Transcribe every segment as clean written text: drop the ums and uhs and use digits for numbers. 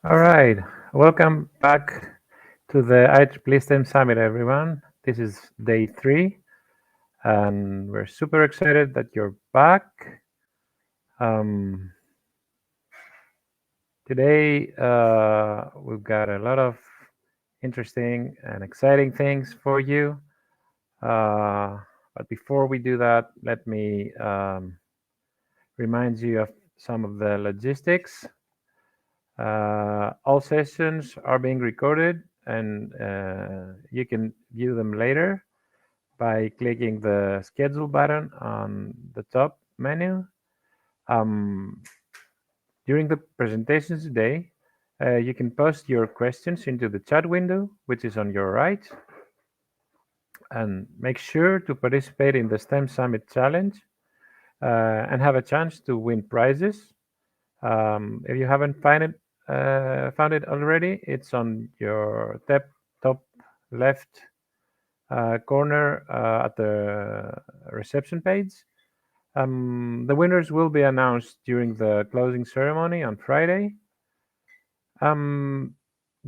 All right, welcome back to the IEEE STEM Summit, everyone. This is day 3, and we're super excited that you're back. Um, Today, we've got a lot of interesting and exciting things for you. But before we do that, let me remind you of some of the logistics. All sessions are being recorded, and you can view them later by clicking the schedule button on the top menu. Um, During the presentations today, you can post your questions into the chat window, which is on your right, and make sure to participate in the STEM Summit Challenge and have a chance to win prizes. If you haven't found it already, it's on your top left corner at the reception page. The winners will be announced during the closing ceremony on Friday. Um,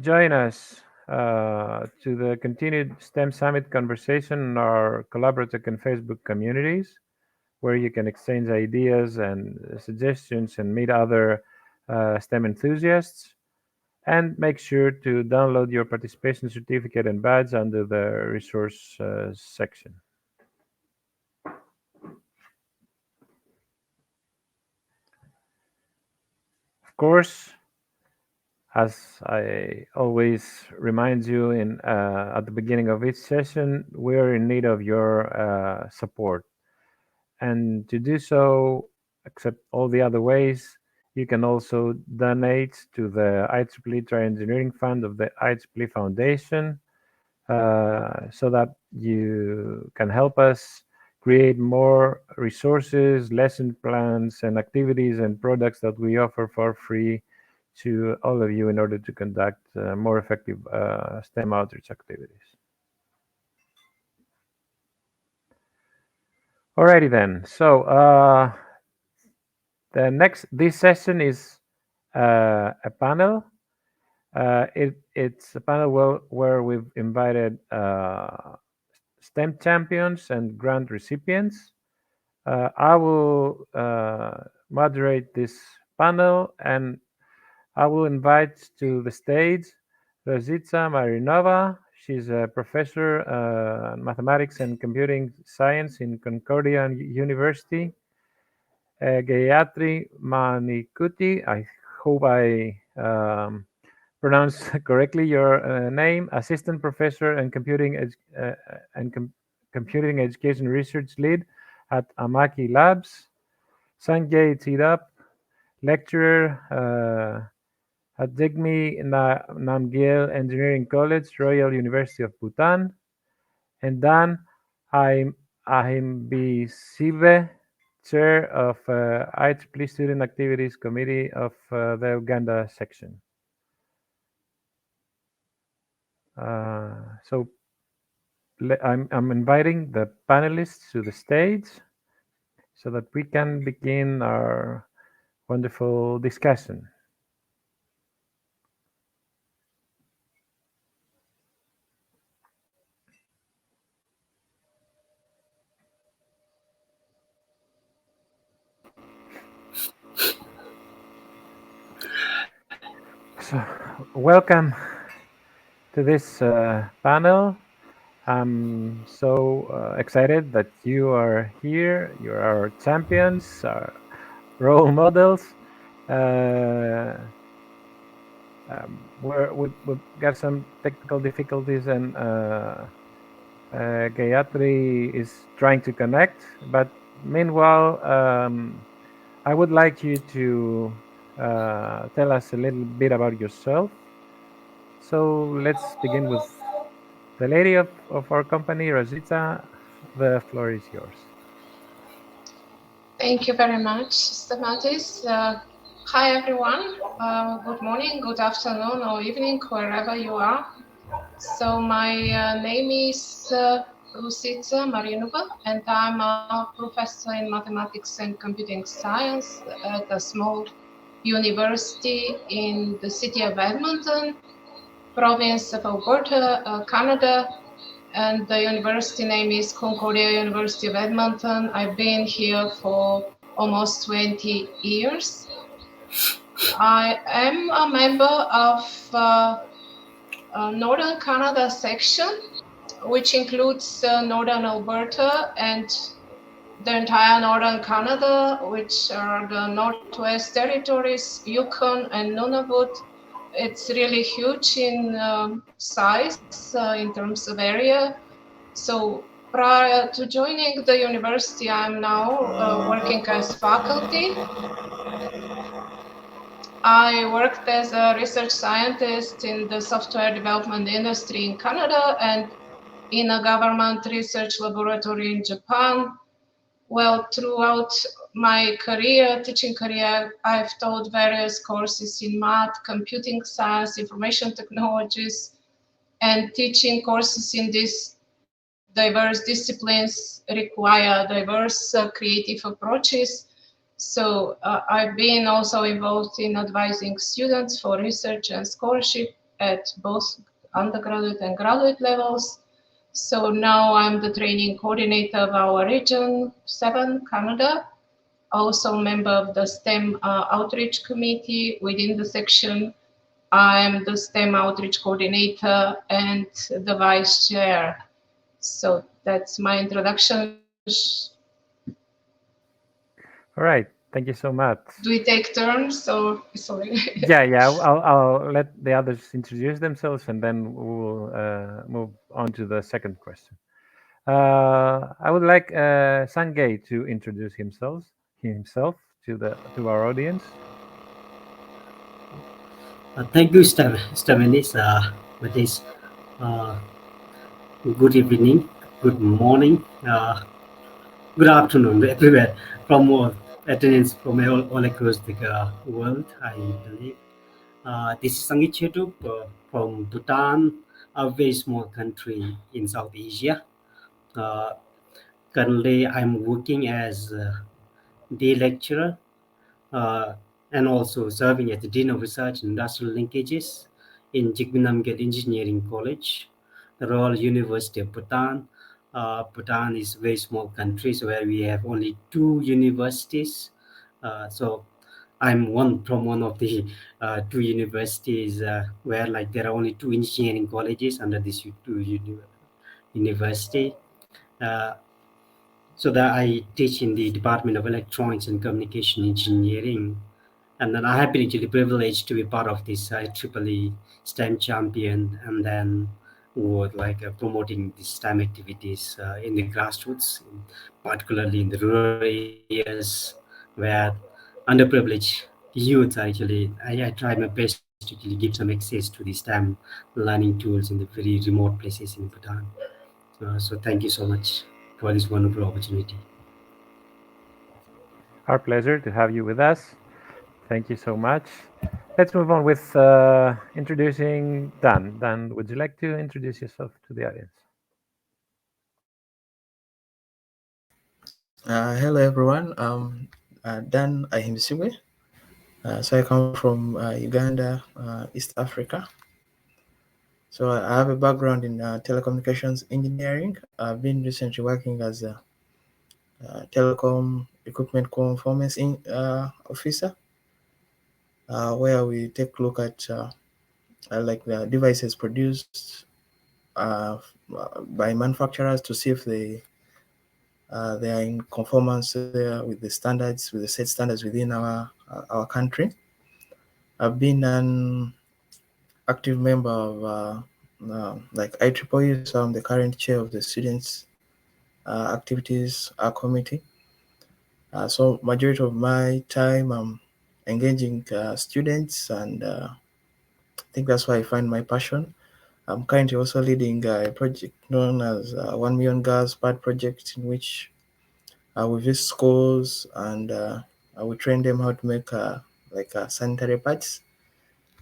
Join us to the continued STEM Summit conversation in our collaborative and Facebook communities, where you can exchange ideas and suggestions and meet other STEM enthusiasts. And make sure to download your participation certificate and badge under the resource section. Of course, as I always remind you at the beginning of each session, we're in need of your support. And to do so, except all the other ways, you can also donate to the IEEE Tri-Engineering Fund of the IEEE Foundation, so that you can help us create more resources, lesson plans, and activities and products that we offer for free to all of you in order to conduct more effective STEM outreach activities. Alrighty then. So this session is a panel. It's a panel where we've invited STEM champions and grant recipients. I will moderate this panel, and I will invite to the stage Rosita Marinova. She's a professor in mathematics and computing science in Concordia University. Gayatri Manikuti, I hope I pronounced correctly your name, assistant professor and computing education research lead at Amaki Labs. Sanjay Tirap, lecturer at Jigme Namgyel Engineering College, Royal University of Bhutan. And Dan Ahimbisibe, chair of IEEE Student Activities Committee of the Uganda section. So I'm inviting the panelists to the stage so that we can begin our wonderful discussion. So, welcome to this panel. I'm so excited that you are here. You're our champions, our role models. We've got some technical difficulties, and Gayatri is trying to connect. But meanwhile, I would like you to tell us a little bit about yourself. So let's begin with the lady of our company, Rosita. The floor is yours. Thank you very much, Stamatis. Hi, everyone. Good morning, good afternoon, or evening, wherever you are. So my name is Lucica Marinuva, and I'm a professor in mathematics and computing science at a small University in the city of Edmonton, province of Alberta, Canada. And the university name is Concordia University of Edmonton. I've been here for almost 20 years. I am a member of Northern Canada section, which includes Northern Alberta and the entire Northern Canada, which are the Northwest Territories, Yukon, and Nunavut. It's really huge in size in terms of area. So prior to joining the university, I'm now working as faculty. I worked as a research scientist in the software development industry in Canada and in a government research laboratory in Japan. Well, throughout my career, teaching career, I've taught various courses in math, computing science, information technologies, and teaching courses in these diverse disciplines require diverse creative approaches. So I've been also involved in advising students for research and scholarship at both undergraduate and graduate levels. So now I'm the training coordinator of our region 7, Canada, also member of the STEM outreach committee within the section. I'm the STEM outreach coordinator and the vice chair. So that's my introduction. All right. Thank you so much. Do we take turns or sorry? Yeah. I'll let the others introduce themselves, and then we'll move on to the second question. I would like Sangay to introduce himself to our audience. Thank you, Stephanie. But uh, good evening, good morning, good afternoon everywhere from attendance from all across the world, I believe. This is Sangit Chetup from Bhutan, a very small country in South Asia. Uh, Currently, I'm working as day lecturer uh, and also serving as the Dean of Research and Industrial Linkages in Jigmenamget Engineering College, the Royal University of Bhutan. Bhutan is a very small country, so where we have only two universities. So I'm one from one of the two universities where like there are only two engineering colleges under this university. Uh, so that I teach in the Department of Electronics and Communication Engineering. And then I have been actually privileged to be part of this IEEE STEM champion, and then would like promoting the STEM activities in the grassroots, particularly in the rural areas where underprivileged youth are actually, I try my best to actually give some access to the STEM learning tools in the very remote places in Bhutan. So thank you so much for this wonderful opportunity. Our pleasure to have you with us. Thank you so much. Let's move on with introducing Dan. Dan, would you like to introduce yourself to the audience? Hello everyone. Dan Ahimsiwe. So I come from Uganda, East Africa. So I have a background in telecommunications engineering. I've been recently working as a telecom equipment conformance officer, where we take a look at like the devices produced by manufacturers to see if they are in conformance with the standards, with the set standards within our country. I've been an active member of like IEEE, so I'm the current chair of the students' activities committee. So majority of my time I'm engaging students, and I think that's why I find my passion. I'm currently also leading a project known as 1 Million Girls Pad Project, in which we visit schools and we train them how to make like sanitary pads.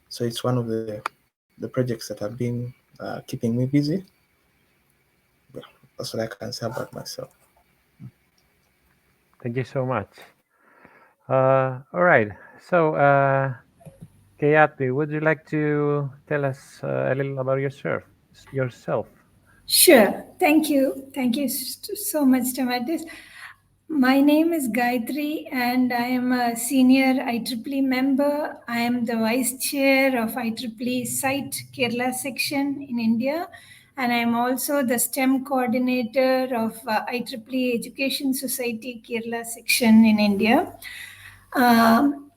So it's one of the projects that have been keeping me busy. Yeah, that's what I can say about myself. Thank you so much. All right. So, Kayati, would you like to tell us a little about yourself? Yourself. Sure. Thank you. Thank you so much, Tomatis. My name is Gayatri and I am a senior IEEE member. I am the vice chair of IEEE Site Kerala section in India. And I am also the STEM coordinator of IEEE Education Society Kerala section in India. Um,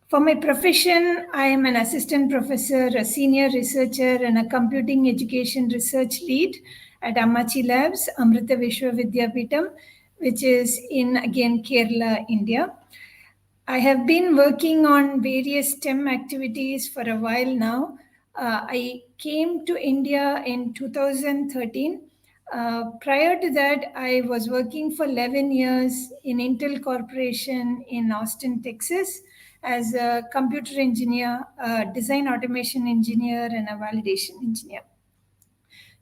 for my profession, I am an assistant professor, a senior researcher, and a computing education research lead at Amachi Labs, Amrita Vishwa Vidyapeetham, which is in again Kerala, India. I have been working on various STEM activities for a while now. I came to India in 2013. Prior to that, I was working for 11 years in Intel Corporation in Austin, Texas, as a computer engineer, a design automation engineer, and a validation engineer.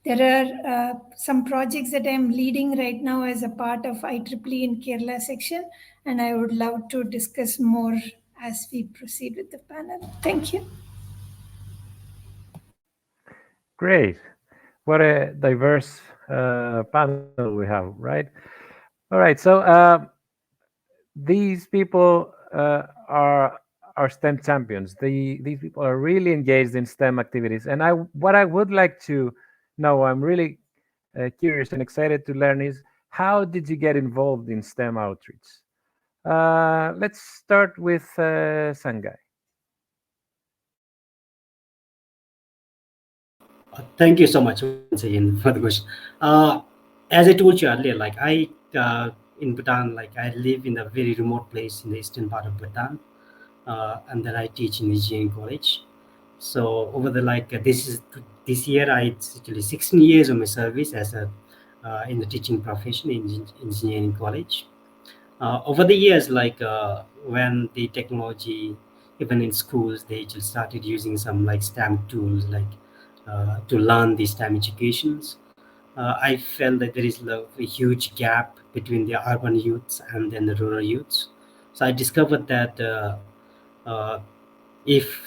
There are some projects that I'm leading right now as a part of IEEE in Kerala section, and I would love to discuss more as we proceed with the panel. Thank you. Great. What a diverse panel we have, right? All right. So, these people are STEM champions. These people are really engaged in STEM activities. And what I would like to know, I'm really curious and excited to learn is how did you get involved in STEM outreach? Let's start with Sangai. Thank you so much once again for the question. Uh, as I told you earlier, like in Bhutan, like I live in a very remote place in the eastern part of Bhutan, and then I teach in engineering college. So over the this year, it's actually 16 years of my service as a in the teaching profession in engineering college. Over the years, when the technology, even in schools, they just started using some like STEM tools, to learn the STEM educations. I felt that there is a huge gap between the urban youths and then the rural youths. So I discovered that uh, if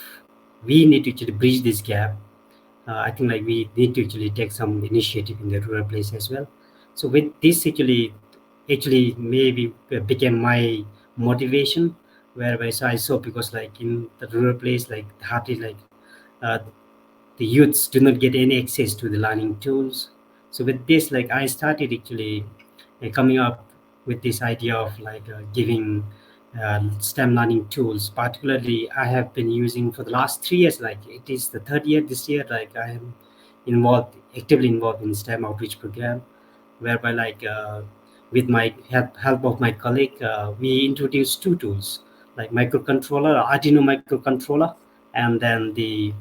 we need to actually bridge this gap, I think like we need to actually take some initiative in the rural place as well. So with this actually maybe became my motivation, whereby so I saw because like in the rural place like hardly uh, the youths do not get any access to the learning tools. So with this, like I started actually coming up with this idea of giving STEM learning tools. Particularly, I have been using for the last 3 years. Like it is the third year this year. Like I am actively involved in STEM outreach program, whereby with my help of my colleague, we introduced two tools like microcontroller, Arduino microcontroller, and then the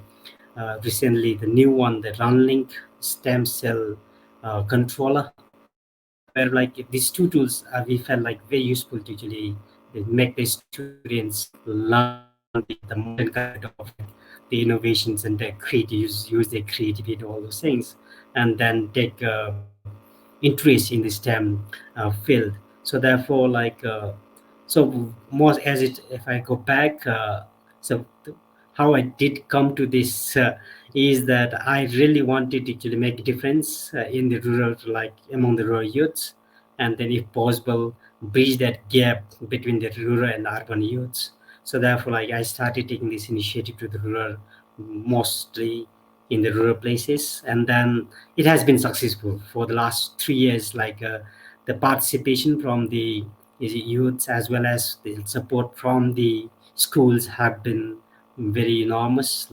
recently the new one, the Runlink stem cell controller, where like these two tools we felt like very useful to actually make the students learn the modern concept of like the innovations and their use their creativity, all those things, and then take interest in the STEM field. So therefore, so more as it if I go back, so how I did come to this is that I really wanted to actually make a difference in the rural, like among the rural youths, and then if possible, bridge that gap between the rural and urban youths. So therefore, like I started taking this initiative to the rural, mostly in the rural places, and then it has been successful for the last 3 years. The participation from the youths as well as the support from the schools have been very enormous.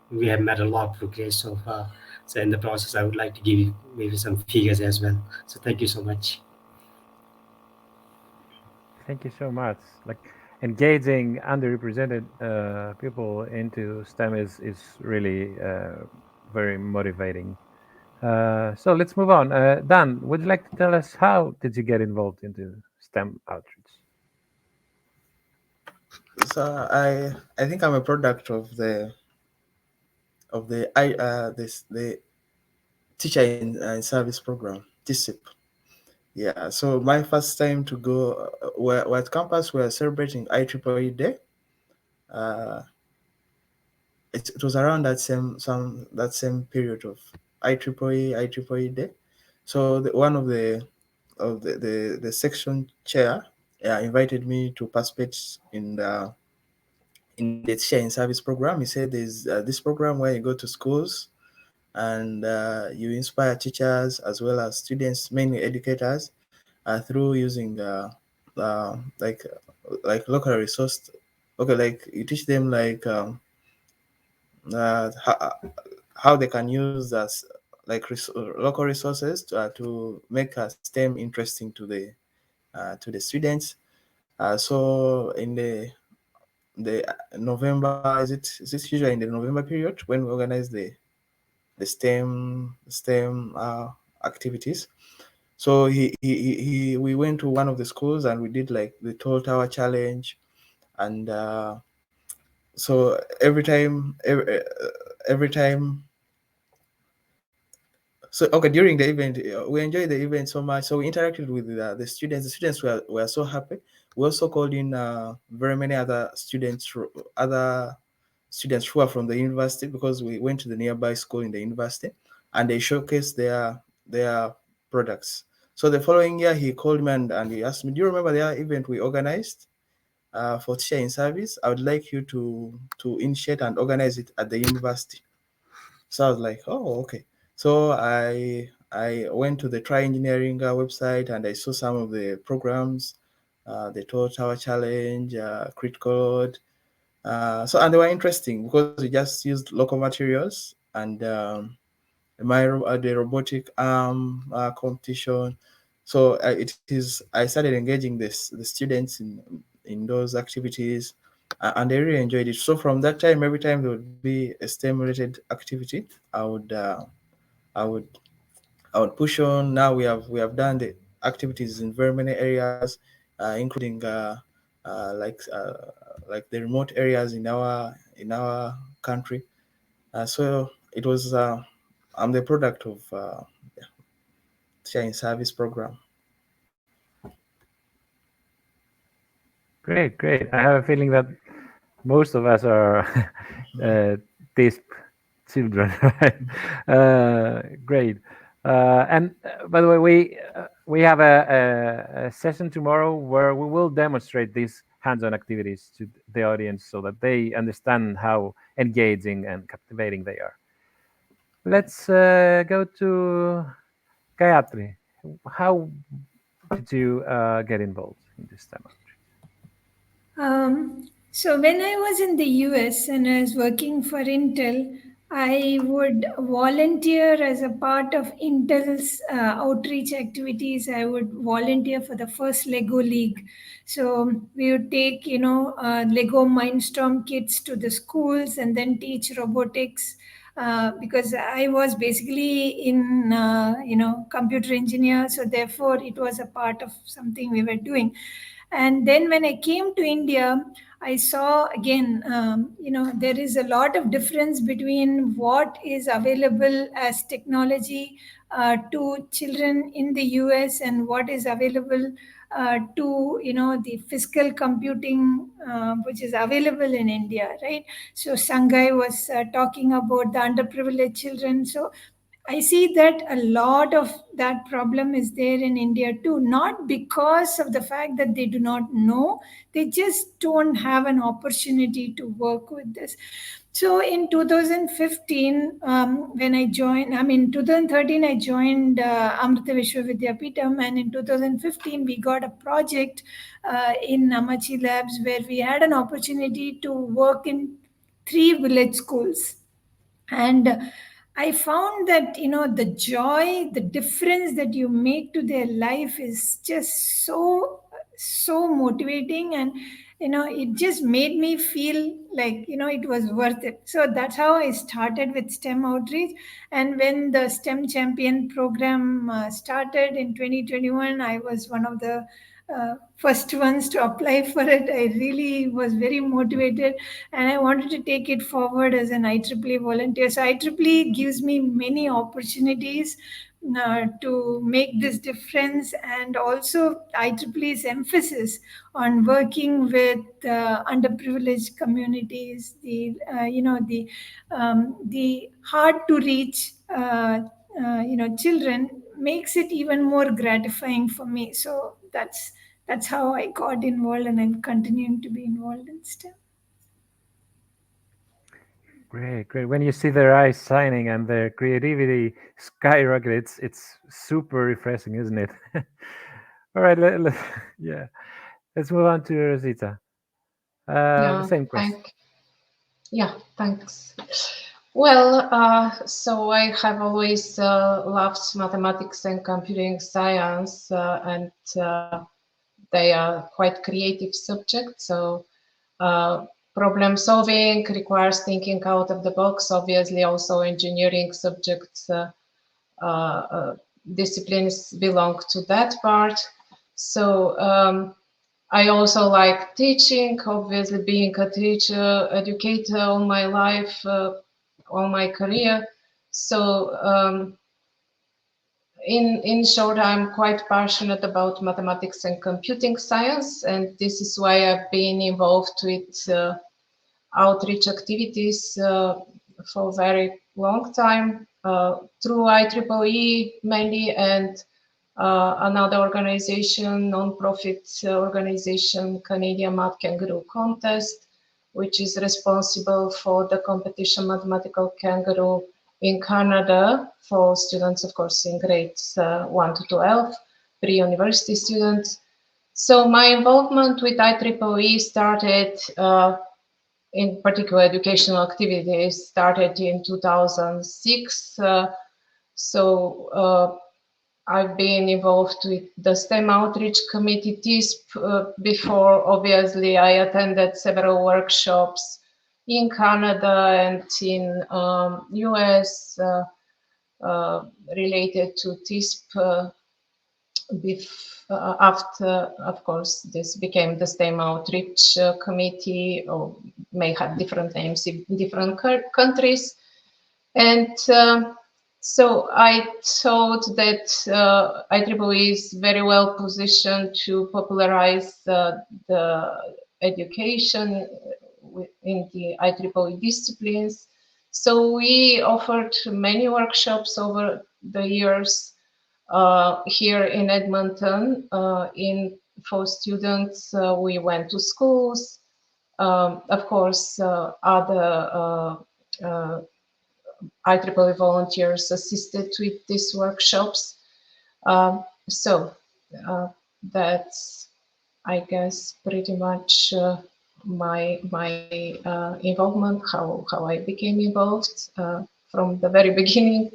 We have made a lot of progress so far. So in the process, I would like to give you maybe some figures as well. So thank you so much. Thank you so much. Like engaging underrepresented people into STEM is really very motivating. So let's move on. Dan, would you like to tell us how did you get involved into STEM outreach? So I think I'm a product of the I this the teacher in service program, TSIP. Yeah, so my first time to go, we're at campus, we're celebrating IEEE Day. Uh, it was around that same period of IEEE Day. So one of the section chair invited me to participate in the Teacher in Service program. He said there's this program where you go to schools and you inspire teachers as well as students, mainly educators, through using uh, like local resource. Okay, like you teach them like how they can use like local resources to make STEM interesting to the students. So in the November, is it usually in the November period when we organize the STEM activities. So we went to one of the schools and we did like the tall tower challenge, and so every time. So okay, during the event, we enjoyed the event so much. So we interacted with the students. The students were so happy. We also called in very many other students who are from the university, because we went to the nearby school in the university, and they showcased their products. So the following year, he called me and he asked me, "Do you remember the event we organized for Teacher in Service? I would like you to initiate and organize it at the university." So I was like, "Oh, okay." So I went to the Try Engineering website and I saw some of the programs, the Tower Challenge, Crit Code. So and they were interesting because we just used local materials, and the robotic arm competition. So I started engaging the students in those activities, and they really enjoyed it. So from that time, every time there would be a STEM related activity, I would I would I would push on. Now we have done the activities in very many areas, including like the remote areas in our country. So it was I'm the product of sharing service program. Great, great. I have a feeling that most of us are these children, right? Great. And by the way, we have a session tomorrow where we will demonstrate these hands-on activities to the audience so that they understand how engaging and captivating they are. Let's go to Gayatri. How did you get involved in this demo? So when I was in the US and I was working for Intel, I would volunteer as a part of Intel's outreach activities. I would volunteer for the first Lego League. So we would take, Lego Mindstorm kits to the schools and then teach robotics. Because I was basically in, computer engineer, so therefore it was a part of something we were doing. And then when I came to India, I saw again, there is a lot of difference between what is available as technology to children in the US and what is available to, the physical computing which is available in India, right? So Sangai was talking about the underprivileged children. So I see that a lot of that problem is there in India too, not because of the fact that they do not know, they just don't have an opportunity to work with this. So in 2015, when I joined, 2013, I joined Amrita Vishwa Vidyapeetham, and in 2015, we got a project in Amachi Labs where we had an opportunity to work in 3 village schools. And I found that, the joy, the difference that you make to their life is just so motivating. And it just made me feel like, it was worth it. So that's how I started with STEM outreach. And when the STEM champion program started in 2021, I was one of the first ones to apply for it. I really was very motivated and I wanted to take it forward as an IEEE volunteer. So IEEE gives me many opportunities to make this difference, and also IEEE's emphasis on working with underprivileged communities, the hard to reach children, makes it even more gratifying for me. So that's how I got involved, and I'm continuing to be involved in STEM. Great, great. When you see their eyes shining and their creativity skyrocket, it's super refreshing, isn't it? All right, yeah. Let's move on to Rosita. The Yeah, same question. yeah, thanks. Well, so I have always loved mathematics and computing science, and they are quite creative subjects. So uh, problem solving requires thinking out of the box. Obviously, also engineering subjects disciplines belong to that part. So I also like teaching, obviously being a teacher, educator all my life, all my career. So in short, I'm quite passionate about mathematics and computing science, and this is why I've been involved with outreach activities for a very long time through IEEE mainly, and another organization, non-profit organization, Canadian Math Kangaroo Contest, which is responsible for the competition Mathematical Kangaroo in Canada for students, of course, in grades 1 to 12, pre-university students. So my involvement with IEEE started, in particular educational activities, started in 2006. I've been involved with the STEM Outreach Committee TISP before. Obviously, I attended several workshops in Canada and in US related to TISP. After, of course, this became the STEM Outreach Committee, or may have different names in different countries. And so I thought that IEEE is very well positioned to popularize the education in the IEEE disciplines. So we offered many workshops over the years here in Edmonton. For students, we went to schools. Of course, other IEEE volunteers assisted with these workshops. So that's, I guess, pretty much my involvement, how I became involved from the very beginning.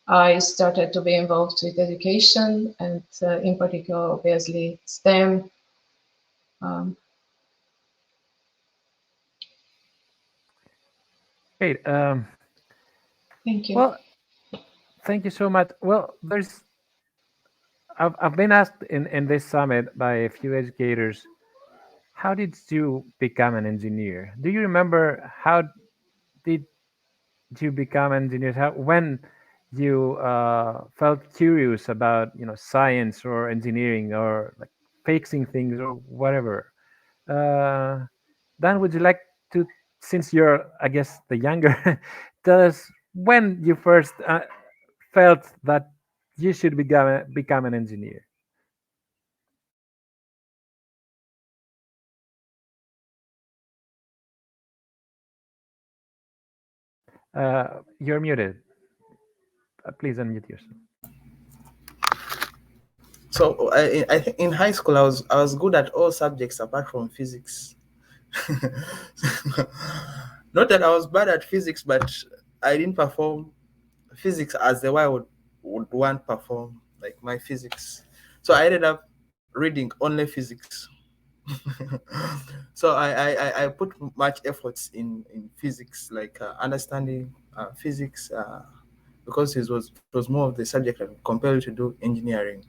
I started to be involved with education, and in particular, obviously, STEM. Um, Great. thank you. Well, thank you so much. Well, I've been asked in this summit by a few educators, how did you become an engineer? Do you remember how did you become an engineer? When you felt curious about science or engineering or like fixing things or whatever? Uh, Dan, would you like to, since you're, I guess, the younger, tell us when you first felt that you should become an engineer? You're muted. Please unmute yourself. So I think in high school I was good at all subjects apart from physics. Not that I was bad at physics, but I didn't perform physics as the way I would want perform like my physics. So I ended up reading only physics. So I put much efforts in physics, like understanding physics, because it was more of the subject I compared to do engineering.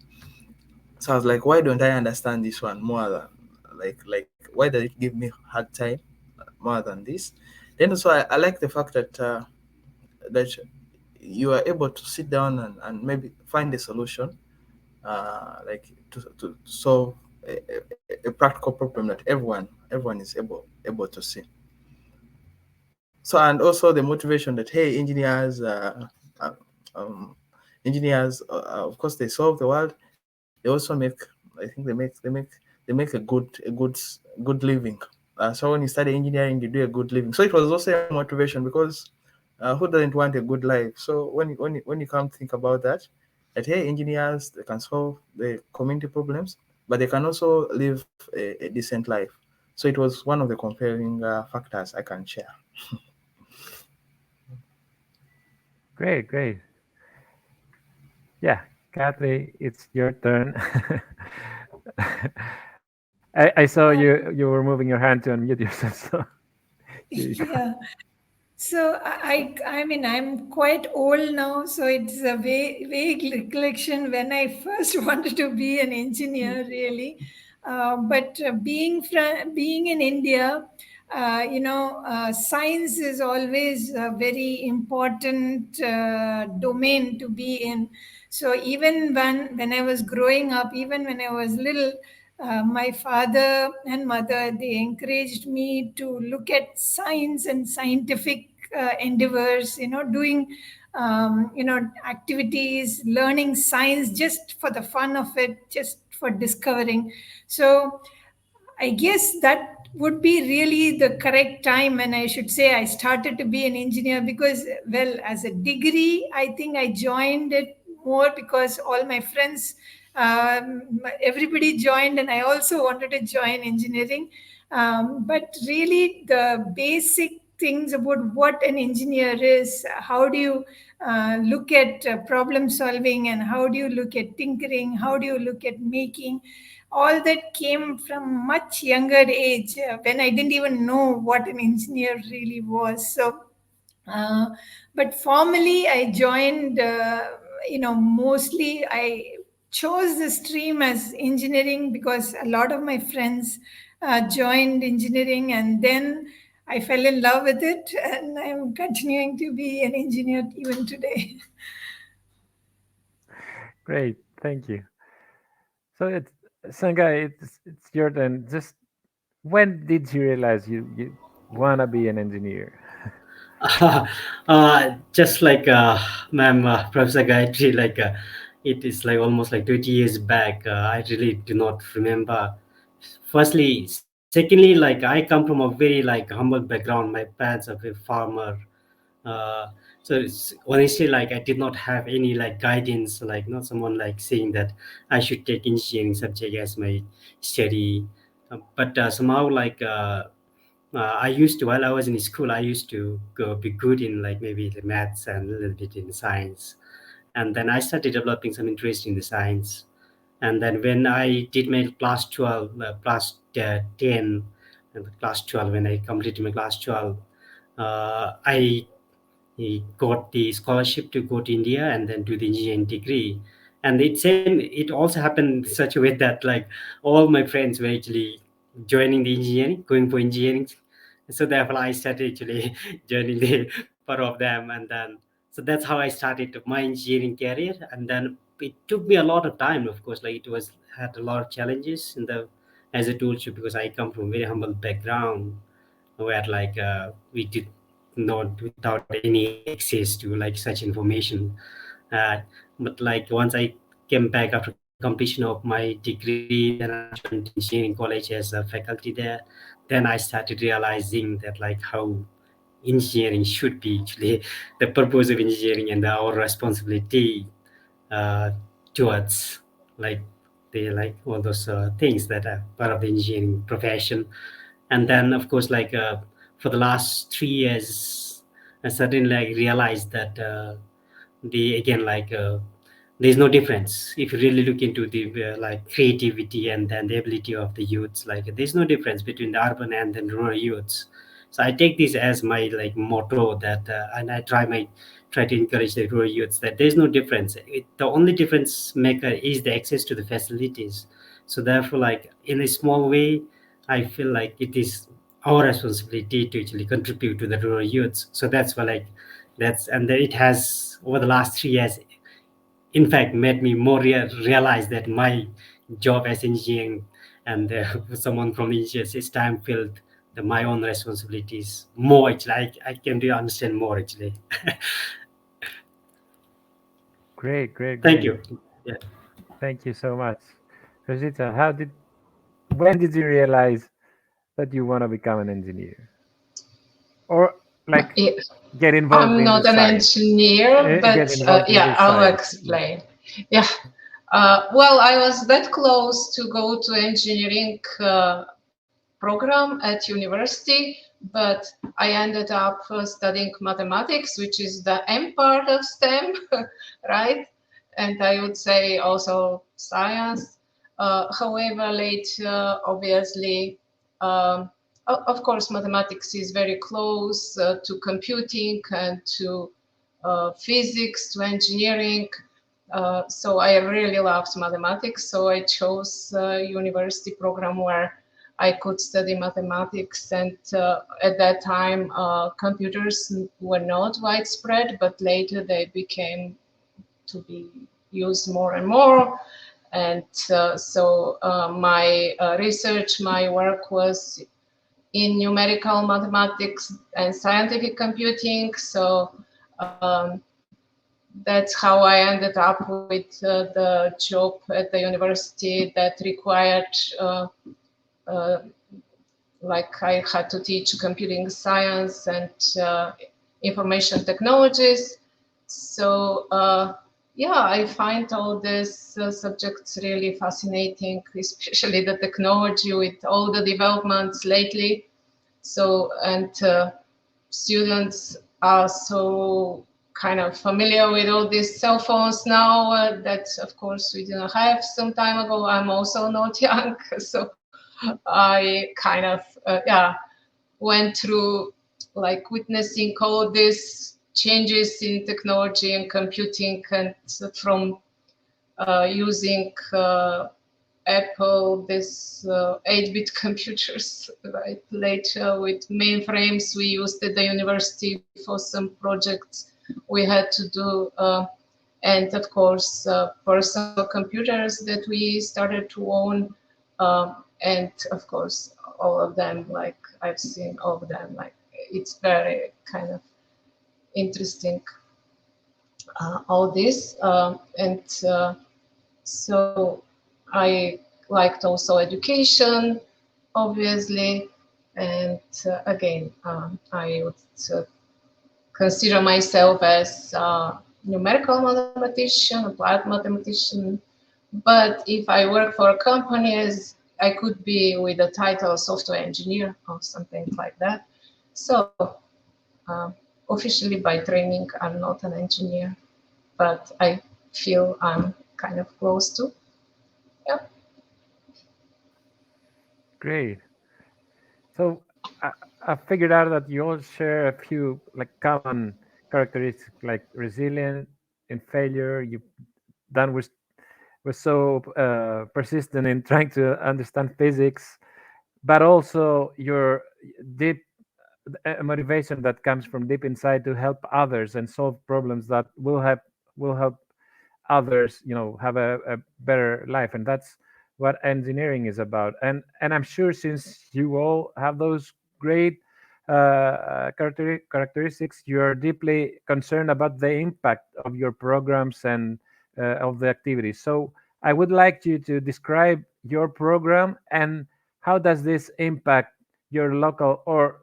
So I was like, why don't I understand this one more than like why does it give me hard time more than this? Then also I like the fact that you are able to sit down and maybe find a solution, like to solve a practical problem that everyone is able to see. So, and also the motivation that, hey, uh, um, engineers, of course, they solve the world. They also make, I think they make a good living. So when you study engineering, you do a good living. So it was also a motivation, because who doesn't want a good life? So when you come think about that, hey, engineers, they can solve the community problems, but they can also live a decent life. So it was one of the compelling factors I can share. Great, great. Yeah, Kathy, it's your turn. I saw you were moving your hand to unmute yourself, so here you go. Yeah. So I mean, I'm quite old now, so it's a vague recollection when I first wanted to be an engineer, really. But being in India, science is always a very important domain to be in. So even when I was growing up, even when I was little, my father and mother, they encouraged me to look at science and scientific endeavors, doing activities, learning science just for the fun of it, just for discovering. So I guess that would be really the correct time. And I should say I started to be an engineer because, well, as a degree, I think I joined it more because all my friends, everybody joined, and I also wanted to join engineering. But really, the basic things about what an engineer is, how do you look at problem solving, and how do you look at tinkering, how do you look at making, all that came from much younger age, when I didn't even know what an engineer really was. So uh, but formally I joined, mostly I chose the stream as engineering because a lot of my friends joined engineering, and then I fell in love with it, and I'm continuing to be an engineer even today. Great, thank you. So it's Sangai, it's your turn. Just when did you realize you wanna be an engineer? Just like ma'am, Professor Gayatri, like it is like almost like 20 years back. I really do not remember. Firstly, secondly, like I come from a very like humble background. My parents are very farmer. uh, so it's, honestly, like I did not have any like guidance, like not someone like saying that I should take engineering subject as my study. But somehow like I used to, while I was in school, I used to go be good in like maybe the maths and a little bit in science. And then I started developing some interest in the science. And then when I did my class 12, class 10, and class 12, when I completed my class 12, I he got the scholarship to go to India and then do the engineering degree. And it also happened in such a way that like all my friends were actually joining the engineering, going for engineering. So therefore I started actually joining the part of them. And then so that's how I started my engineering career. And then it took me a lot of time, of course, like it was had a lot of challenges in the, as I told you, because I come from a very humble background where like we did not without any access to like such information. uh, but like once I came back after completion of my degree, then I joined engineering college as a faculty there. Then I started realizing that like how engineering should be actually the purpose of engineering and our responsibility uh, towards like the like all those things that are part of the engineering profession. And then of course like for the last 3 years I suddenly like realized that the again like there's no difference if you really look into the like creativity and then the ability of the youths. Like there's no difference between the urban and the rural youths. So I take this as my like motto that and I try to encourage the rural youths that there's no difference. The only difference maker is the access to the facilities. So therefore like in a small way I feel like it is our responsibility to actually contribute to the rural youths. So that's why like And it has over the last 3 years, in fact, made me more realize that my job as engineering and someone from engineers is time filled. My own responsibilities more. Actually, I came to understand more. Actually, Great, great, thank great. you. Yeah. Thank you so much. Rosita, when did you realize that you want to become an engineer? Or like Yeah, get involved I'm in the not an science? engineer, Get but involved in yeah, this I'll science. explain. Yeah. Well, I was that close to go to engineering program at university, but I ended up studying mathematics, which is the M part of STEM, right? And I would say also science. However, later, obviously, um, of course, mathematics is very close to computing and to physics, to engineering. So I really loved mathematics. So I chose a university program where I could study mathematics. And at that time, computers were not widespread, but later they became to be used more and more. And my research, my work was in numerical mathematics and scientific computing. So that's how I ended up with the job at the university that required, uh, like, I had to teach computing science and information technologies. So yeah, I find all these subjects really fascinating, especially the technology with all the developments lately. So, and students are so kind of familiar with all these cell phones now that, of course, we didn't have some time ago. I'm also not young, so I kind of, yeah, went through like witnessing all these changes in technology and computing, and from using Apple, this 8-bit computers, right? Later with mainframes we used at the university for some projects we had to do. And of course, personal computers that we started to own. And of course, all of them, like I've seen all of them, like it's very kind of interesting, all this. And so I liked also education, obviously. And again, I would consider myself as a numerical mathematician, applied mathematician. But if I work for a company, as I could be with the title software engineer or something like that. So officially by training, I'm not an engineer, but I feel I'm kind of close to. Yeah. Great. So I, I figured out that you all share a few like common characteristics, like resilient in failure. You Dan was so persistent in trying to understand physics, but also your deep motivation that comes from deep inside to help others and solve problems that will help others, have a better life. And that's what engineering is about. And I'm sure, since you all have those great characteristics, you are deeply concerned about the impact of your programs and of the activities. So I would like you to describe your program and how does this impact your local or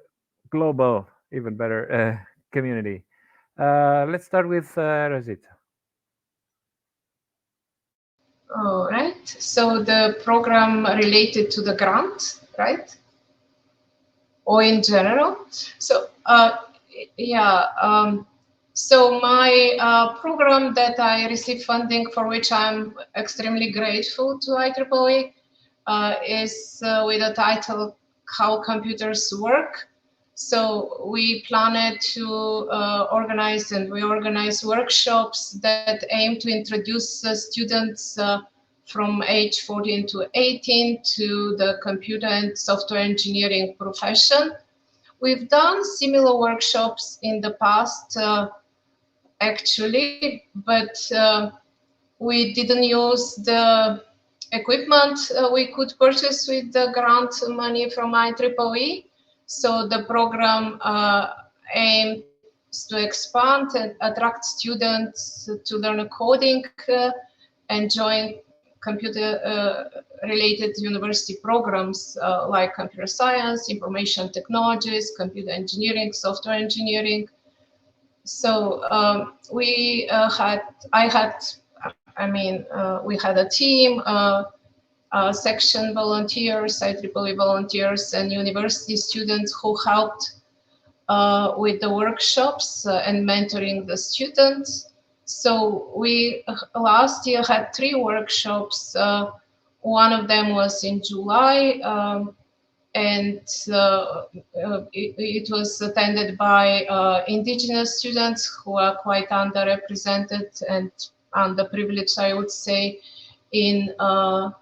global, even better, community. Let's start with Rosita. All right. So the program related to the grant, right? Or in general? So yeah. So my program that I received funding for, which I'm extremely grateful to IEEE, is with a title "How Computers Work." So we planned to organize, and we organize workshops that aim to introduce students from age 14 to 18 to the computer and software engineering profession. we've done similar workshops in the past, actually, but we didn't use the equipment we could purchase with the grant money from IEEE. So the program aims to expand and attract students to learn coding and join computer-related university programs like computer science, information technologies, computer engineering, software engineering. So we had a team, section volunteers, IEEE volunteers, and university students who helped with the workshops and mentoring the students. So we last year had 3 workshops. One of them was in July, and it was attended by indigenous students who are quite underrepresented and underprivileged, I would say, in our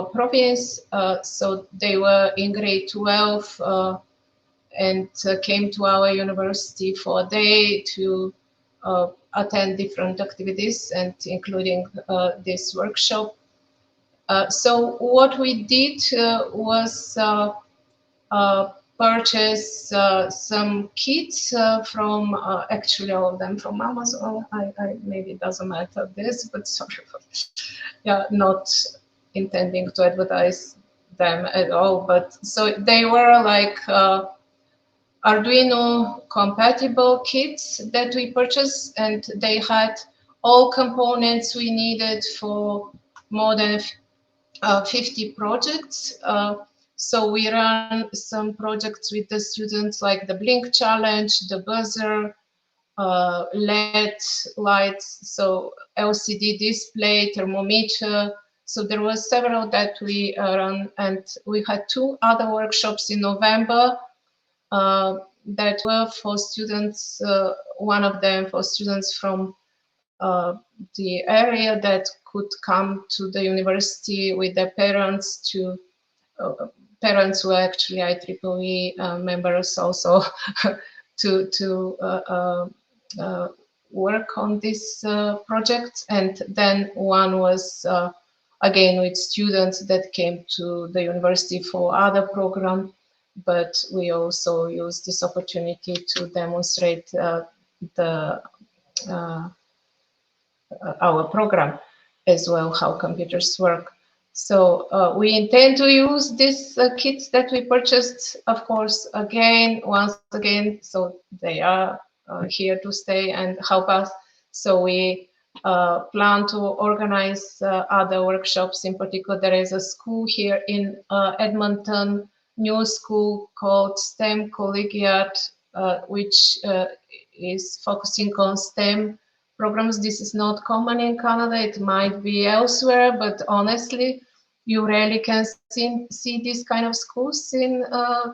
province. So they were in grade 12 and came to our university for a day to attend different activities, and including this workshop. So what we did was purchase some kits from actually all of them from Amazon. I maybe it doesn't matter this, but sorry for not intending to advertise them at all. But so they were like Arduino compatible kits that we purchased, and they had all components we needed for more than 50 projects. So we ran some projects with the students, like the Blink Challenge, the buzzer, LED lights, so LCD display, thermometer. So there were several that we ran, and we had 2 other workshops in November that were for students, one of them for students from the area that could come to the university with their parents to parents were actually IEEE members also to work on this project. And then one was again with students that came to the university for other program, but we also used this opportunity to demonstrate our program as well, how computers work. So we intend to use these kits that we purchased, of course, once again, so they are here to stay and help us. So we plan to organize other workshops. In particular, there is a school here in Edmonton, new school called STEM Collegiate, which is focusing on STEM programs. This is not common in Canada. It might be elsewhere, but honestly, you rarely can see these kind of schools in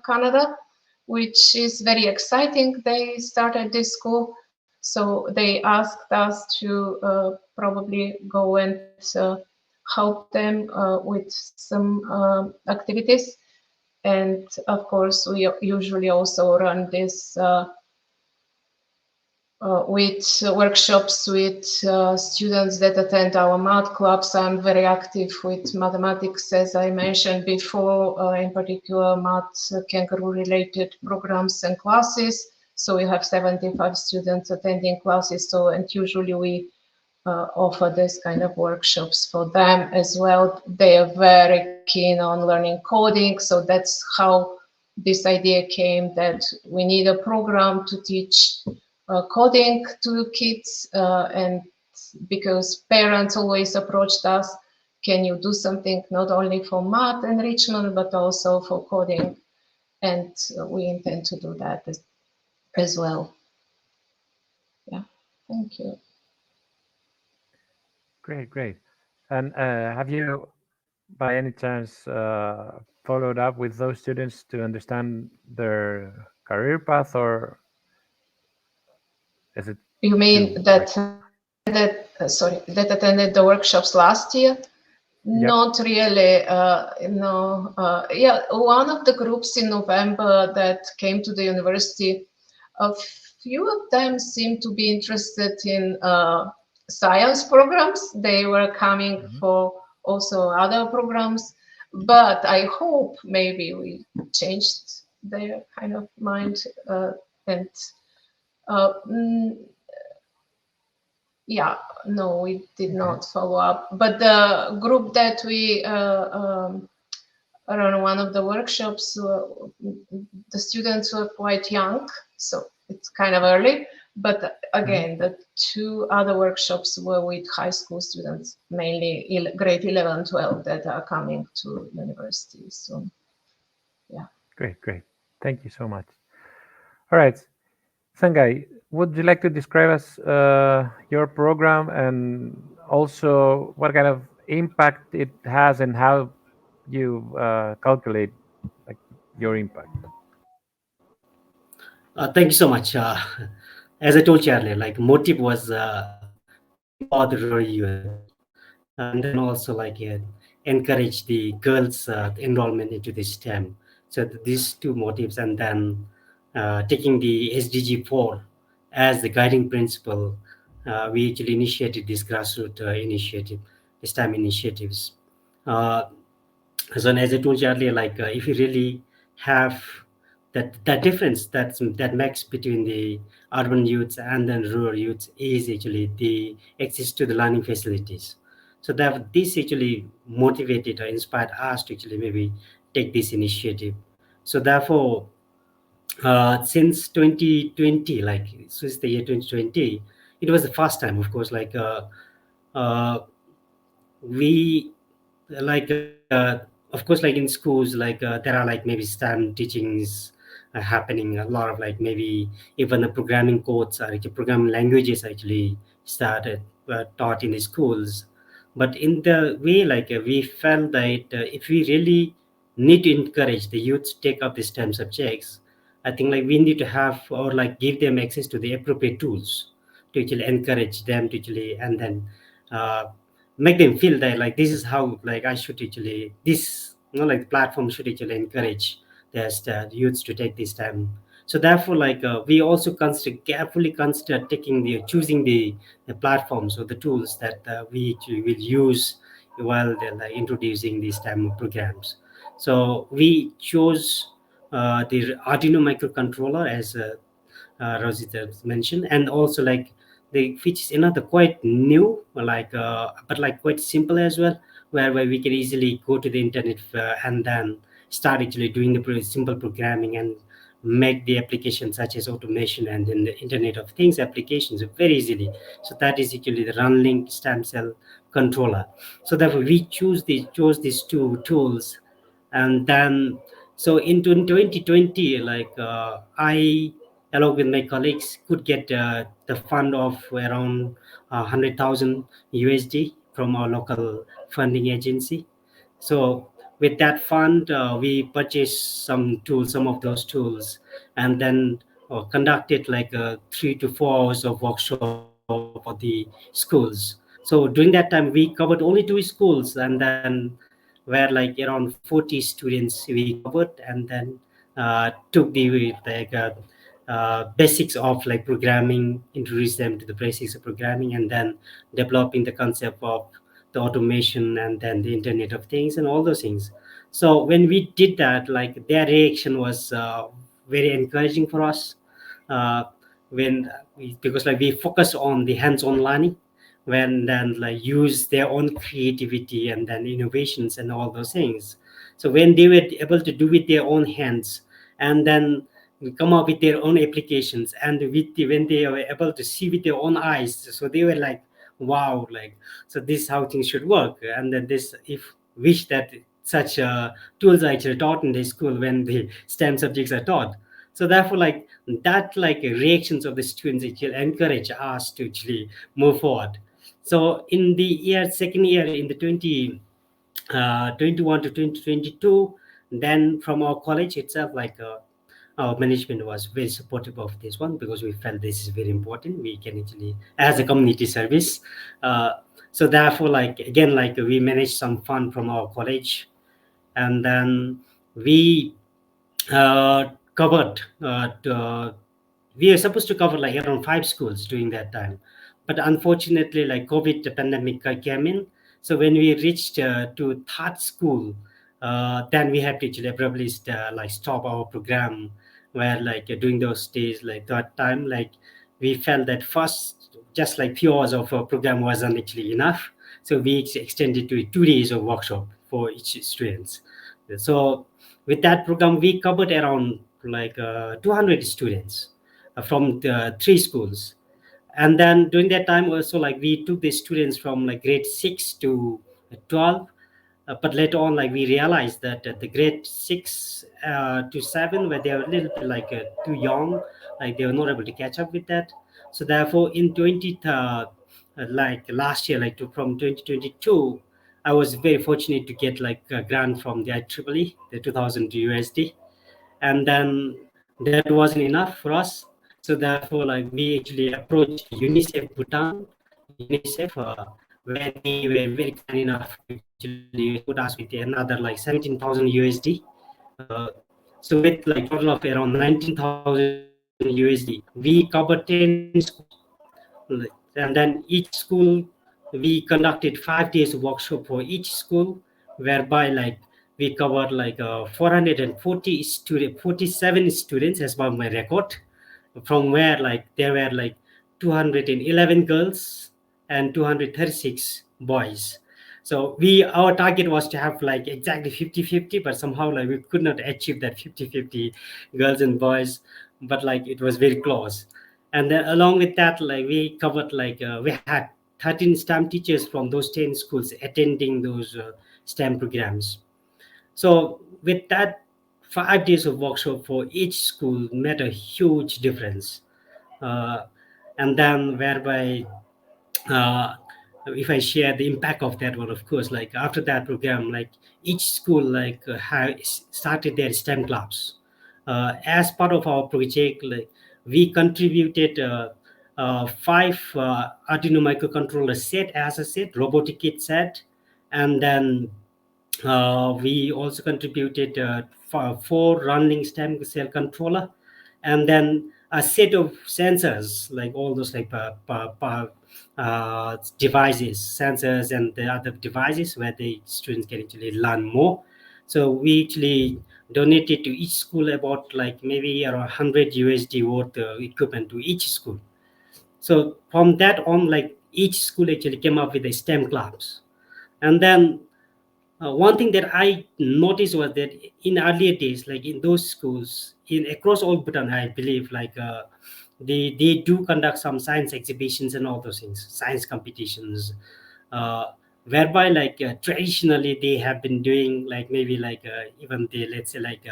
Canada, which is very exciting. They started this school, so they asked us to probably go and help them with some activities. And of course, we usually also run this with workshops with students that attend our math clubs. I'm very active with mathematics, as I mentioned before, in particular math kangaroo related programs and classes. So we have 75 students attending classes. So, and usually we offer this kind of workshops for them as well. They are very keen on learning coding. So that's how this idea came, that we need a program to teach coding to kids, and because parents always approached us, can you do something not only for math enrichment but also for coding, and we intend to do that as well. Yeah, thank you. Great. And have you by any chance followed up with those students to understand their career path, or is it you mean that attended the workshops last year? Yep. Not really. No. Yeah, one of the groups in November that came to the university, a few of them seemed to be interested in science programs. They were coming Mhm. for also other programs, but I hope maybe we changed their kind of mind and uh, mm, yeah, no, we did Okay. not follow up. But the group that we run one of the workshops, the students were quite young, so it's kind of early. But Mhm. again, the two other workshops were with high school students, mainly grade 11, 12 that are coming to university soon. Yeah. Great, great. Thank you so much. All right, Sangai, would you like to describe us your program and also what kind of impact it has and how you calculate like your impact? Thank you so much. As I told you earlier, like motive was to empower the rural youth, and then also like encourage the girls' enrollment into the STEM. So these two motives, and then taking the SDG 4 as the guiding principle, we actually initiated this grassroots initiative, STEM initiatives. Uh, so as I told you earlier, like if you really have that difference that makes between the urban youths and then rural youths is actually the access to the learning facilities. So that this actually motivated or inspired us to actually maybe take this initiative. So therefore, since 2020, like since the year 2020, it was the first time, of course, like uh, we of course, like in schools, like there are like maybe STEM teachings happening, a lot of like maybe even the programming codes or like, programming languages actually started taught in the schools. But in the way, like we felt that if we really need to encourage the youth to take up these STEM subjects, I think like we need to have or like give them access to the appropriate tools to actually encourage them to actually, and then uh, make them feel that like this is how like I should actually this, like platform should actually encourage the youths to take this time. So therefore, like we also consider carefully consider taking the choosing the platforms or the tools that we actually will use while they're like, introducing these time programs. So we chose the Arduino microcontroller as Rosita mentioned, and also like the features another quite new, like but like quite simple as well, whereby we can easily go to the internet and then start actually doing the simple programming and make the application such as automation and then the Internet of Things applications very easily. So that is actually the Runlink stem cell controller. So therefore we chose these two tools, and then so in 2020, like I along with my colleagues could get the fund of around 100,000 USD from our local funding agency. So with that fund, we purchased some of those tools, and then conducted like 3 to 4 hours of workshop for the schools. So during that time, we covered only 2 schools, and then where like around 40 students we covered, and then took the like basics of like programming, introduce them to the basics of programming, and then developing the concept of the automation and then the Internet of Things and all those things. So when we did that, like their reaction was very encouraging for us. uh, because like we focus on the hands-on learning, when then like use their own creativity and then innovations and all those things. So when they were able to do with their own hands, and then come up with their own applications, and when they were able to see with their own eyes, so they were like, wow, like, so this is how things should work. And then this if wish that such tools are actually taught in the school when the STEM subjects are taught. So therefore, like that, like reactions of the students actually encourage us to actually move forward. So in the second year in the 21 to 2022, then from our college itself, like our management was very supportive of this one, because we felt this is very important. We can actually, as a community service. Uh, so therefore, like again, like we managed some fund from our college, and then we covered we are supposed to cover like around 5 schools during that time, but unfortunately like COVID pandemic came in. So when we reached to third school, then we have to actually abruptly like stop our program, where like during those days, like that time, like we felt that first just like few hours of our program wasn't actually enough, so we extended to 2 days of workshop for each students. So with that program we covered around like 200 students from the 3 schools. And then during that time also, like we took the students from like grade 6 to 12. But later on, like we realized that the grade 6 to 7, where they were a little bit like too young, like they were not able to catch up with that. So therefore in 20 like last year, like from 2022, I was very fortunate to get like a grant from the IEEE, the 2000 USD. And then that wasn't enough for us. So therefore, like we actually approached UNICEF Bhutan, UNICEF, where they were very kind enough to actually support us with another like 17,000 USD. Uh, so with like total of around 19,000 USD, we covered 10 schools. And then each school, we conducted 5 days of workshop for each school, whereby like we covered like 440 student 47 students as per my record, from where like there were like 211 girls and 236 boys. So we, our target was to have like exactly 50-50, but somehow like we could not achieve that 50-50 girls and boys, but like it was very close. And then along with that, like we covered like we had 13 STEM teachers from those 10 schools attending those STEM programs. So with that, 5 days of workshop for each school made a huge difference. uh, and then whereby uh, if I share the impact of that one, of course, like after that program, like each school like started their STEM clubs. As part of our project, like we contributed 5 Arduino microcontroller set, as I said, robotic kit set, and then we also contributed 4 running stem cell controller, and then a set of sensors, like all those like devices, sensors, and the other devices where the students can actually learn more. So we actually donated to each school about like maybe around 100 USD worth equipment to each school. So from that on, like each school actually came up with the STEM clubs. And then one thing that I noticed was that in earlier days, like in those schools, in across all Bhutan, I believe, like they do conduct some science exhibitions and all those things, science competitions, uh, whereby like traditionally they have been doing like maybe like even they, let's say like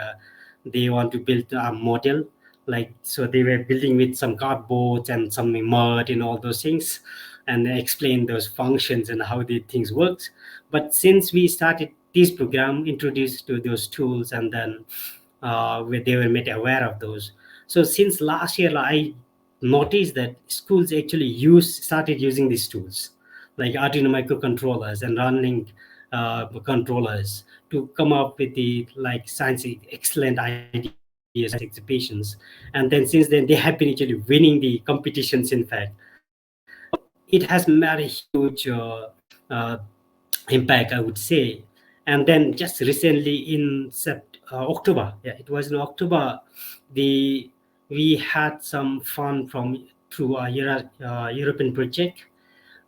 they want to build a model, like so they were building with some cardboards and some mud and all those things, and explain those functions and how the things works. But since we started this program, introduced to those tools, and then where they were made aware of those. So since last year, I noticed that schools actually started using these tools, like Arduino microcontrollers and running controllers, to come up with the like science excellent ideas, exhibitions. And then since then, they have been actually winning the competitions. In fact, so it has made a huge uh, impact, I would say. And then just recently in October, yeah, it was in October, the we had some fund from through a European project.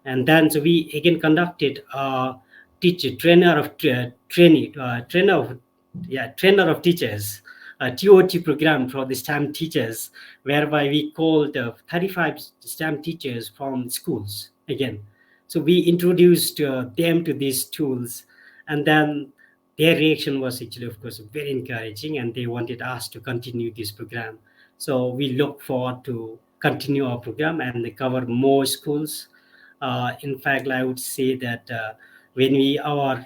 And then so we again conducted a teacher trainer of training trainer of yeah trainer of teachers, a TOT program for the STEM teachers, whereby we called 35 STEM teachers from schools again. So we introduced them to these tools, and then their reaction was actually, of course, very encouraging, and they wanted us to continue this program. So we look forward to continue our program and cover more schools. In fact, I would say that when we our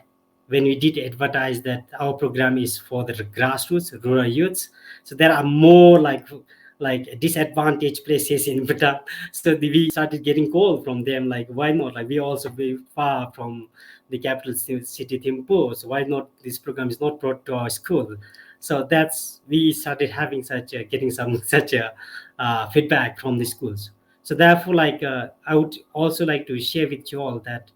when we did advertise that our program is for the grassroots rural youths, so there are more like disadvantaged places in Bhutan. So we started getting call from them like, why not, like we also be far from the capital city Thimphu, so why not this program is not brought to our school. So that's we started having such a, getting some such a feedback from the schools. So therefore, I would also like to share with you all that,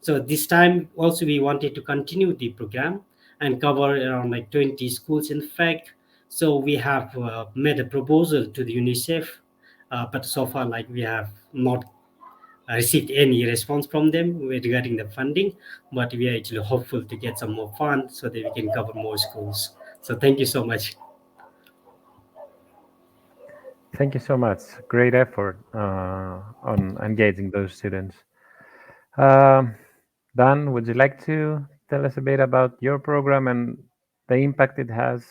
so this time also we wanted to continue the program and cover around like 20 schools in fact. So we have made a proposal to the UNICEF, but so far like we have not received any response from them regarding the funding, but we are actually hopeful to get some more funds so that we can cover more schools. So thank you so much. Thank you so much. Great effort on engaging those students. Um, Dan, would you like to tell us a bit about your program and the impact it has?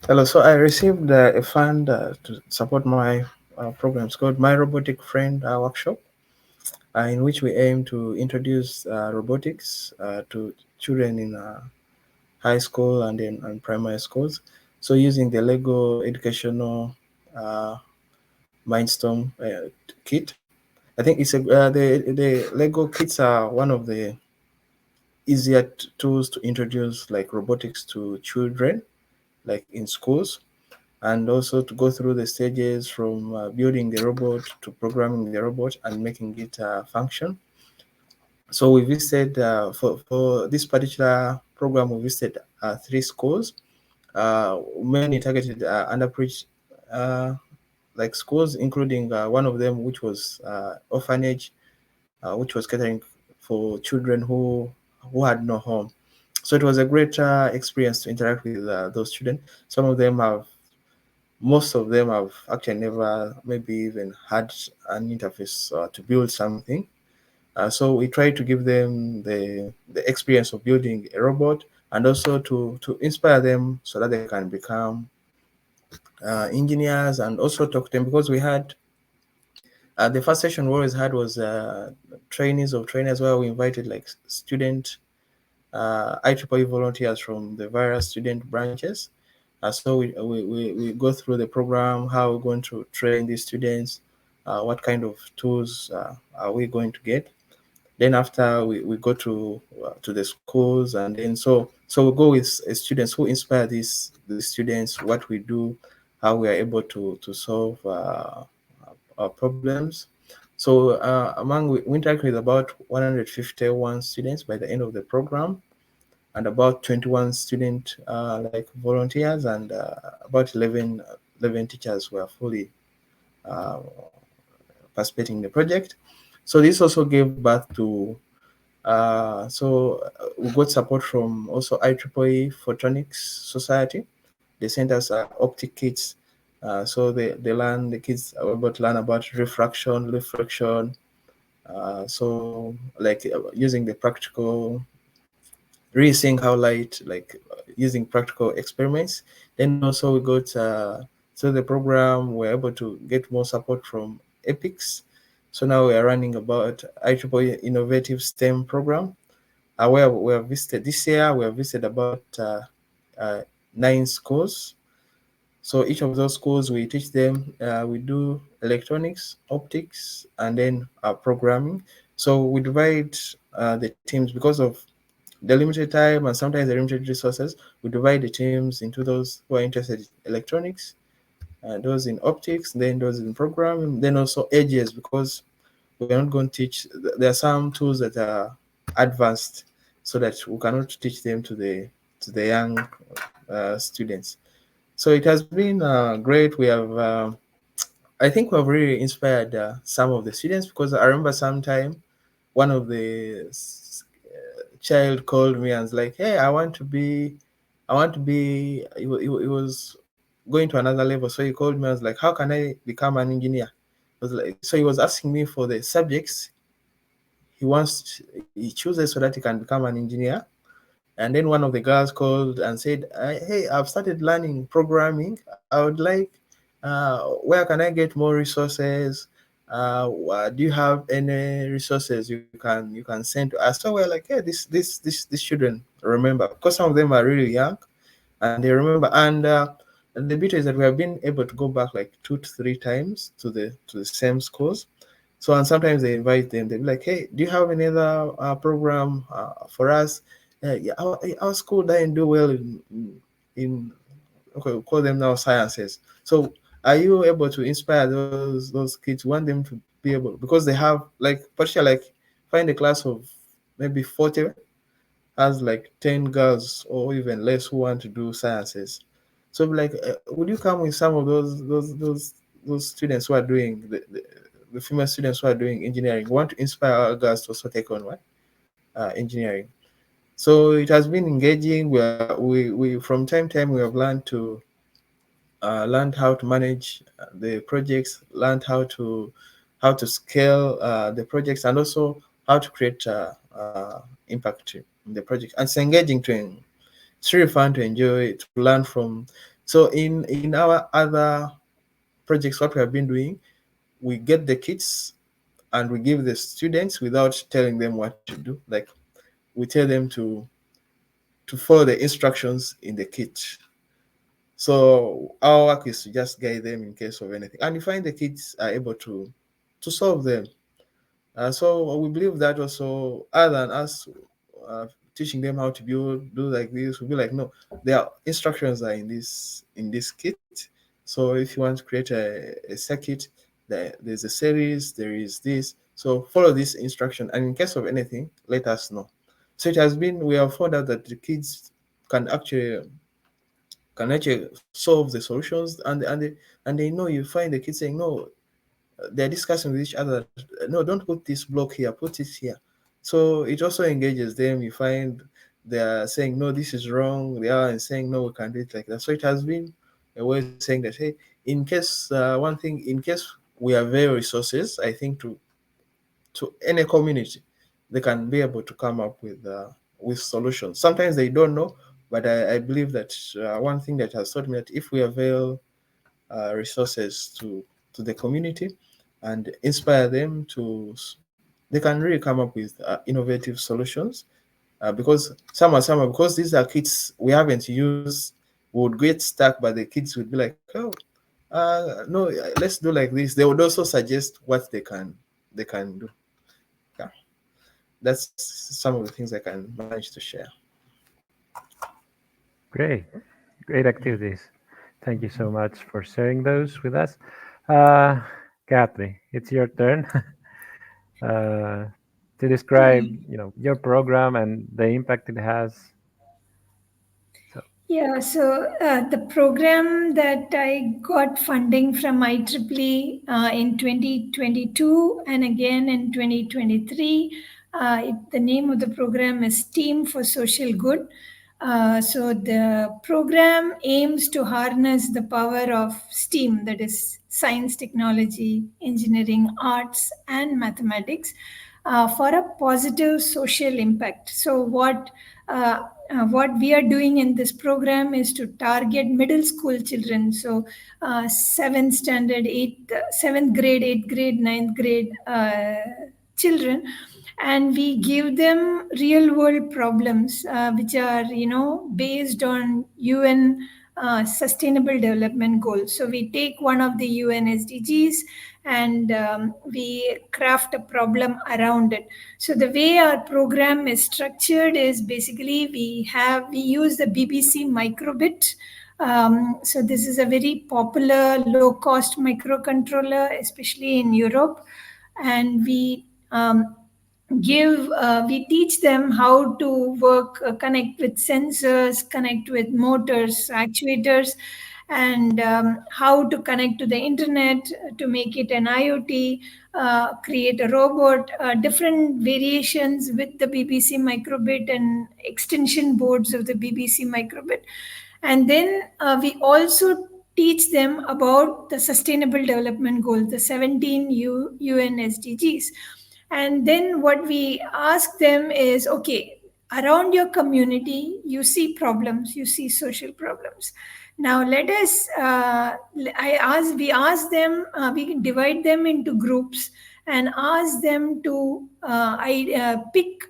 Hello. So I received a fund to support my program. It's called My Robotic Friend Workshop, in which we aim to introduce robotics to children in high school and in and primary schools. So using the Lego educational uh, Mindstorm kit. I think it's the Lego kits are one of the easier tools to introduce like robotics to children, like in schools, and also to go through the stages from building the robot to programming the robot and making it function. So we visited for this particular program. We visited 3 schools, mainly targeted underprivileged like schools, including one of them which was orphanage, which was catering for children who had no home. So it was a great experience to interact with those children. Some of them have, most of them have actually never maybe even had an interface to build something. So we try to give them the experience of building a robot, and also to inspire them so that they can become engineers, and also talk to them, because we had the first session we always had was trainees of trainers, where we invited like student IEEE volunteers from the various student branches. So we go through the program, how we're going to train these students, what kind of tools are we going to get. Then after we go to the schools, and then so we go with students who inspire these students, what we do, how we are able to solve our problems. So among we interact with about 151 students by the end of the program, and about 21 student like volunteers, and about 11 teachers were fully uh, participating in the project. So this also gave birth to we got support from also IEEE Photonics Society. They sent us optic kits. So the kids are able to learn about refraction, so like using the practical, really seeing how light, like using practical experiments. Then also we got so the program, we're able to get more support from epics. So now we are running about IEEE innovative STEM program, where we have visited this year. We have visited about 9 schools. So each of those schools, we teach them, we do electronics, optics, and then programming. So we divide the teams because of the limited time and sometimes the limited resources. We divide the teams into those who are interested in electronics, those in optics, then those in programming, then also edges, because we're not going to teach. There are some tools that are advanced, so that we cannot teach them to the young students. So it has been great. We have, I think, we have really inspired some of the students, because I remember sometime one of the child called me and was like, "Hey, I want to be." He was going to another level, so he called me. I was like, "How can I become an engineer?" I was like, so he was asking me for the subjects he chooses so that he can become an engineer. And then one of the girls called and said, "Hey, I've started learning programming. I would like, where can I get more resources? Do you have any resources you can send to us? So we're like, yeah, these children remember, because some of them are really young and they remember. And the beauty is that we have been able to go back like 2 to 3 times to the same schools. So, and sometimes they invite them. They be like, "Hey, do you have any other program for us? Yeah, our school doesn't do well in okay, we call them now sciences. So, are you able to inspire those kids? Want them to be able, because they have like particularly like find a class of maybe 40, has like 10 girls or even less who want to do sciences. So, like, would you come with some of those students who are doing the female students who are doing engineering? We want to inspire our girls to also take on what engineering. So it has been engaging. We from time to time we have learned how to manage the projects, learned how to scale the projects, and also how to create impact in the project. And it's engaging it's really fun to enjoy, to learn from. So in our other projects, what we have been doing, we get the kits and we give the students without telling them what to do. Like, we tell them to follow the instructions in the kit. So our work is to just guide them in case of anything, and you find the kids are able to solve them. So we believe that also, other than us teaching them how to do like this, we'll be like, no, their instructions are in this kit. So if you want to create a circuit, there's a series, there is this. So follow this instruction, and in case of anything, let us know. So it has been, we have found out that the kids can actually solve the solutions, and they know. You find the kids saying no, they're discussing with each other, no, don't put this block here, put it here. So it also engages them. You find they're saying no, this is wrong, they are saying no, we can do it like that. So it has been a way of saying that, hey, in case one thing, in case we have very resources, I think to any community, they can be able to come up with solutions. Sometimes they don't know, but I believe that one thing that has taught me that if we avail resources to the community and inspire them they can really come up with innovative solutions. Because because these are kits we haven't used, we would get stuck, but the kids would be like, oh, no, let's do like this. They would also suggest what they can do. Yeah, that's some of the things I can manage to share. Great, great activities. Thank you so much for sharing those with us. Uh, Kathy, it's your turn uh, to describe, your program and the impact it has. So, Yeah, so the program that I got funding from IEEE in 2022 and again in 2023, the name of the program is Team for Social Good. So the program aims to harness the power of STEAM, that is science, technology, engineering, arts, and mathematics, for a positive social impact. So what we are doing in this program is to target middle school children, so seventh grade, eighth grade, ninth grade children, and we give them real world problems which are based on UN sustainable development goals. So we take one of the UN SDGs and we craft a problem around it. So the way our program is structured is basically we use the BBC microbit. So this is a very popular low cost microcontroller, especially in Europe, and we teach them how to work, connect with sensors, connect with motors, actuators, and how to connect to the internet to make it an IoT, create a robot, different variations with the BBC microbit and extension boards of the BBC microbit. And then we also teach them about the sustainable development goals, the 17 UN SDGs. And then what we ask them is, okay, around your community, you see problems, you see social problems. Now let us. We ask them. We can divide them into groups and ask them to pick,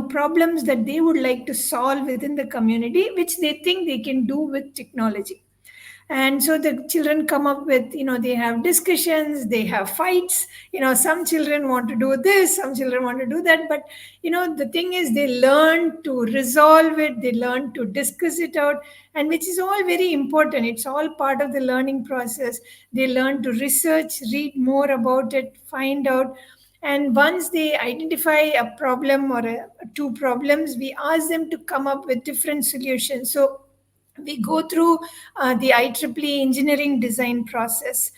problems that they would like to solve within the community, which they think they can do with technology. And so the children come up with, they have discussions, they have fights. Some children want to do this, some children want to do that, but the thing is, they learn to resolve it, they learn to discuss it out, and which is all very important. It's all part of the learning process. They learn to research, read more about it, find out. And once they identify a problem or two problems, we ask them to come up with different solutions. So we go through the IEEE engineering design process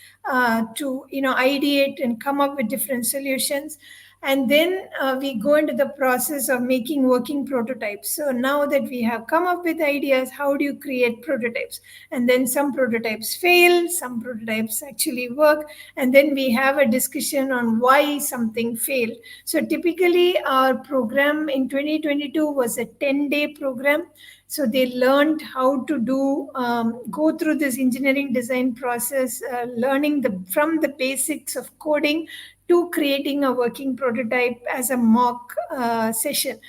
to ideate and come up with different solutions. And then we go into the process of making working prototypes. So now that we have come up with ideas, how do you create prototypes? And then some prototypes fail, some prototypes actually work, and then we have a discussion on why something failed. So typically our program in 2022 was a 10-day program. So they learned how to go through this engineering design process, learning from the basics of coding to creating a working prototype as a mock session.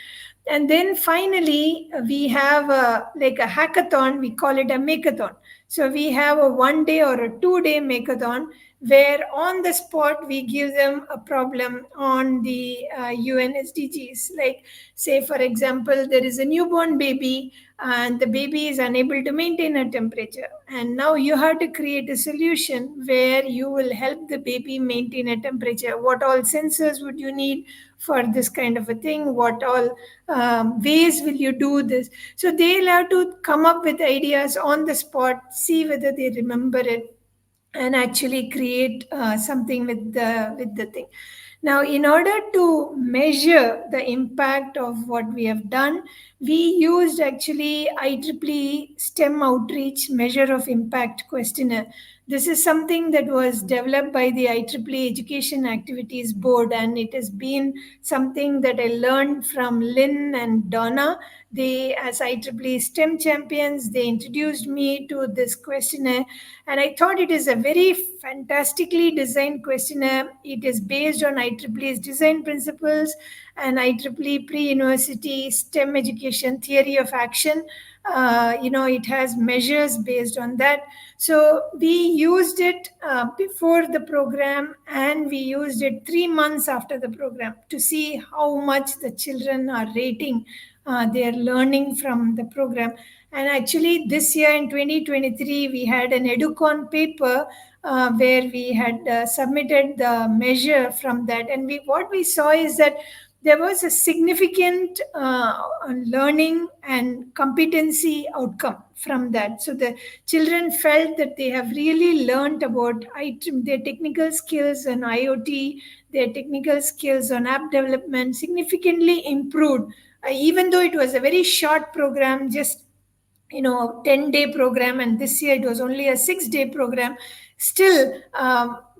And then finally, we have like a hackathon. We call it a makeathon. So we have a 1 day or a 2 day makeathon, where on the spot we give them a problem on the UN SDGs. Like, say, for example, there is a newborn baby and the baby is unable to maintain a temperature. And now you have to create a solution where you will help the baby maintain a temperature. What all sensors would you need for this kind of a thing? What all ways will you do this? So they'll have to come up with ideas on the spot, see whether they remember it, and actually create something with the thing. Now, in order to measure the impact of what we have done, we used actually IEEE STEM Outreach Measure of Impact Questionnaire. This is something that was developed by the IEEE Education Activities Board, and it has been something that I learned from Lynn and Donna. They, as IEEE STEM champions, they introduced me to this questionnaire, and I thought it is a very fantastically designed questionnaire. It is based on IEEE's design principles and IEEE pre-university STEM education theory of action. It has measures based on that. So we used it before the program, and we used it 3 months after the program to see how much the children are rating their learning from the program. And actually, this year in 2023, we had an EduCon paper where we had submitted the measure from that. And what we saw is that there was a significant learning and competency outcome from that. So the children felt that they have really learned about their technical skills on IoT, their technical skills on app development significantly improved. Even though it was a very short program, just 10-day program, and this year it was only a 6-day program, still,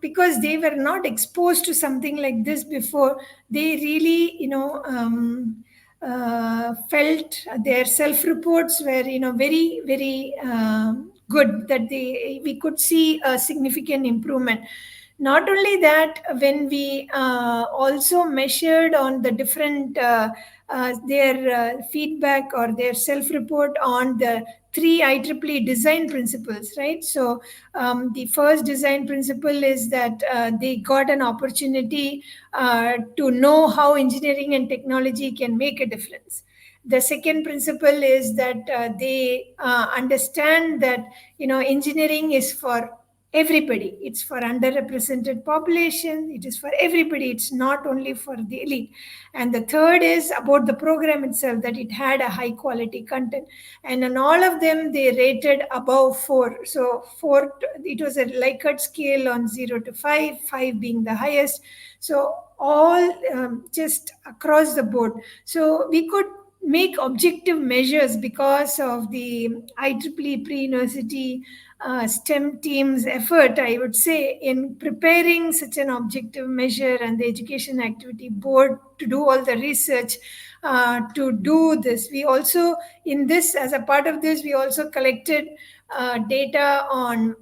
because they were not exposed to something like this before, they really felt their self reports were very very good, that we could see a significant improvement. Not only that, when we also measured on the different their feedback or their self-report on the 3 IEEE design principles, right? So the first design principle is that they got an opportunity to know how engineering and technology can make a difference. The second principle is that they understand that engineering is for everybody. It's for underrepresented population. It is for everybody. It's not only for the elite. And the third is about the program itself, that it had a high quality content. And on all of them, they rated above 4. So 4, it was a Likert scale on 0 to 5, 5 being the highest. So all just across the board. So we could make objective measures because of the IEEE pre-university STEM team's effort, I would say, in preparing such an objective measure, and the Education Activity Board to do all the research to do this. We also, in this, as a part of this, we also collected data on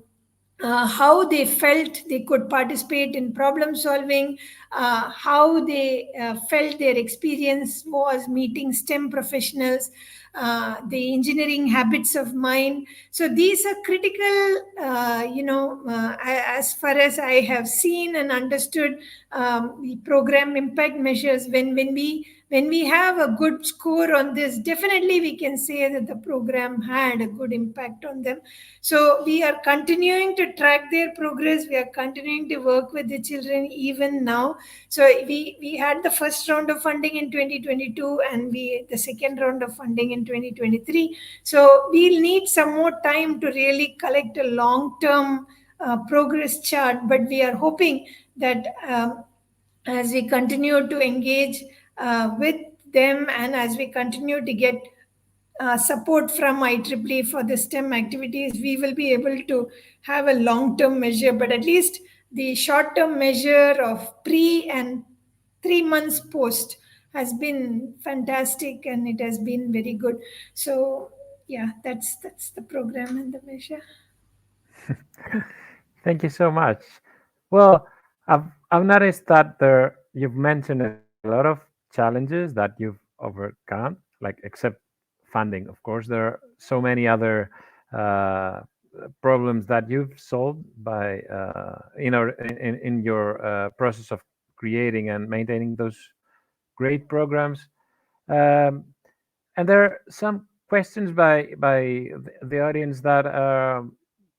how they felt they could participate in problem solving, how they felt their experience was meeting STEM professionals, the engineering habits of mind. So these are critical, as far as I have seen and understood, the program impact measures. When we have a good score on this, definitely we can say that the program had a good impact on them. So we are continuing to track their progress. We are continuing to work with the children even now. So we had the first round of funding in 2022 and we the second round of funding in 2023. So we'll need some more time to really collect a long-term progress chart, but we are hoping that as we continue to engage with them and as we continue to get support from IEEE for the STEM activities, we will be able to have a long-term measure. But at least the short-term measure of pre and 3 months post has been fantastic and it has been very good. So yeah, that's the program and the measure. Thank you so much. Well, I've noticed that you've mentioned a lot of challenges that you've overcome, like except funding, of course. There are so many other uh, problems that you've solved by in your process of creating and maintaining those great programs. Um, and there are some questions by the audience that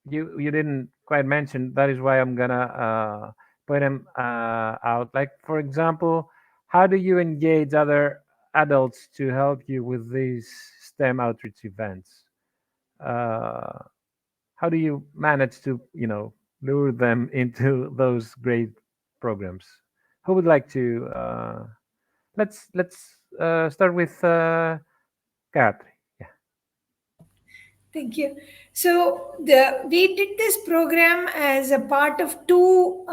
you didn't quite mention. That is why I'm gonna point them out. Like for example, how do you engage other adults to help you with these STEM outreach events? Uh, how do you manage to lure them into those great programs? Who would like to? Let's start with Gayatri. Yeah. Thank you. So we did this program as a part of two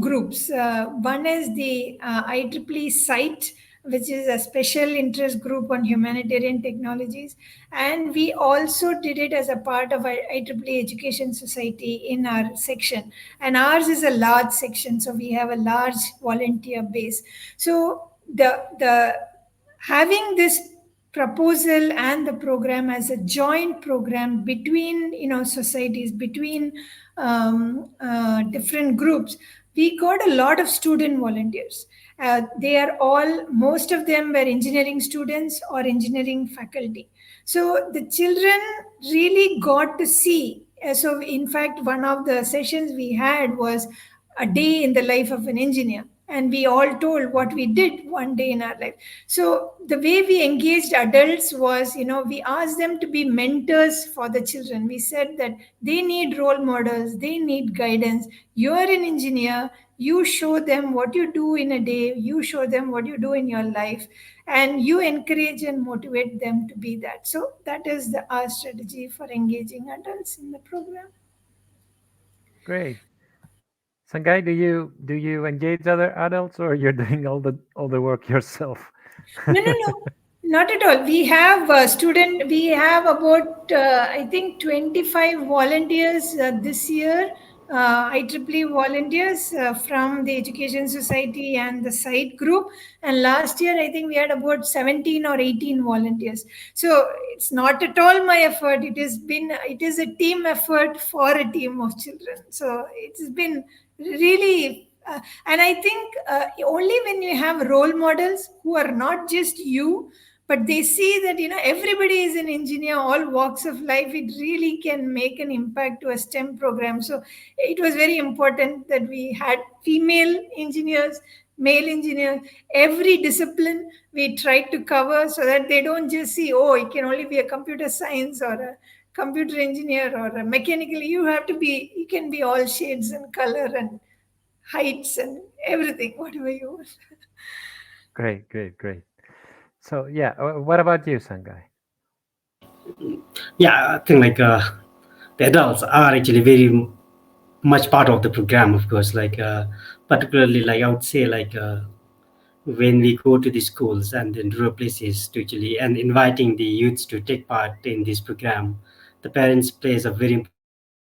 groups. One is the IEEE site, which is a special interest group on humanitarian technologies, and we also did it as a part of our IEEE Education Society in our section. And ours is a large section, so we have a large volunteer base. So the having this proposal and the program as a joint program between societies, between different groups, we got a lot of student volunteers. They are all, most of them were engineering students or engineering faculty. So the children really got to see. So in fact, one of the sessions we had was a day in the life of an engineer, and we all told what we did one day in our life. So the way we engaged adults was, we asked them to be mentors for the children. We said that they need role models, they need guidance. You're an engineer, you show them what you do in a day, you show them what you do in your life, and you encourage and motivate them to be that. So that is our strategy for engaging adults in the program. Great. Sangai, do you engage other adults or you're doing all the work yourself? No, no, no, not at all. We have a student. We have about I think 25 volunteers this year. IEEE volunteers from the Education Society and the site group. And last year, I think we had about 17 or 18 volunteers. So it's not at all my effort. It is a team effort for a team of children. So it's been really and I think only when you have role models who are not just you, but they see that everybody is an engineer, all walks of life, it really can make an impact to a STEM program. So it was very important that we had female engineers, male engineers, every discipline we tried to cover, so that they don't just see, oh, it can only be a computer science or a computer engineer or a mechanical. You can be all shades and color and heights and everything, whatever you want. Great, great, great. So yeah, what about you, Sangai? Yeah, I think like the adults are actually very much part of the program, of course. Like particularly, like I would say, like when we go to the schools and then rural places to actually and inviting the youths to take part in this program, the parents plays a very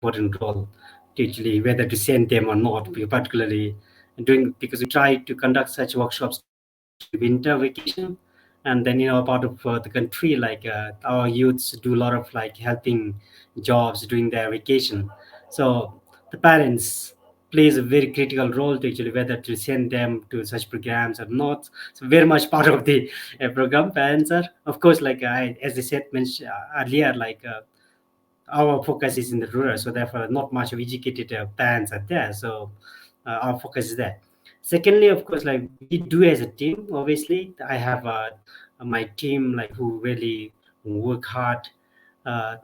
important role to actually whether to send them or not, particularly doing, because we try to conduct such workshops during the winter vacation. And then part of the country, like our youths do a lot of like helping jobs during their vacation. So the parents plays a very critical role to actually whether to send them to such programs or not. So very much part of the program. Parents are, of course, like I, as I said mentioned earlier, like our focus is in the rural, so therefore not much of educated parents are there. So our focus is there. Secondly, of course, like we do as a team. Obviously, I have my team like who really work hard. Uh,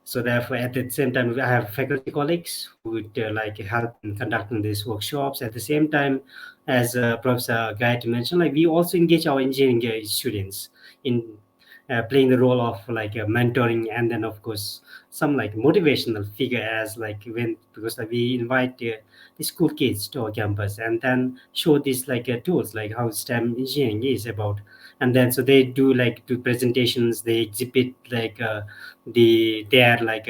so therefore, at the same time, I have faculty colleagues who would like help in conducting these workshops. At the same time, as Professor Gayatri mentioned, like we also engage our engineering students in playing the role of like mentoring, and then of course some like motivational figure as like when, because like, we invite the school kids to our campus and then show these like tools like how STEM engineering is about. And then so they do presentations, they exhibit like their like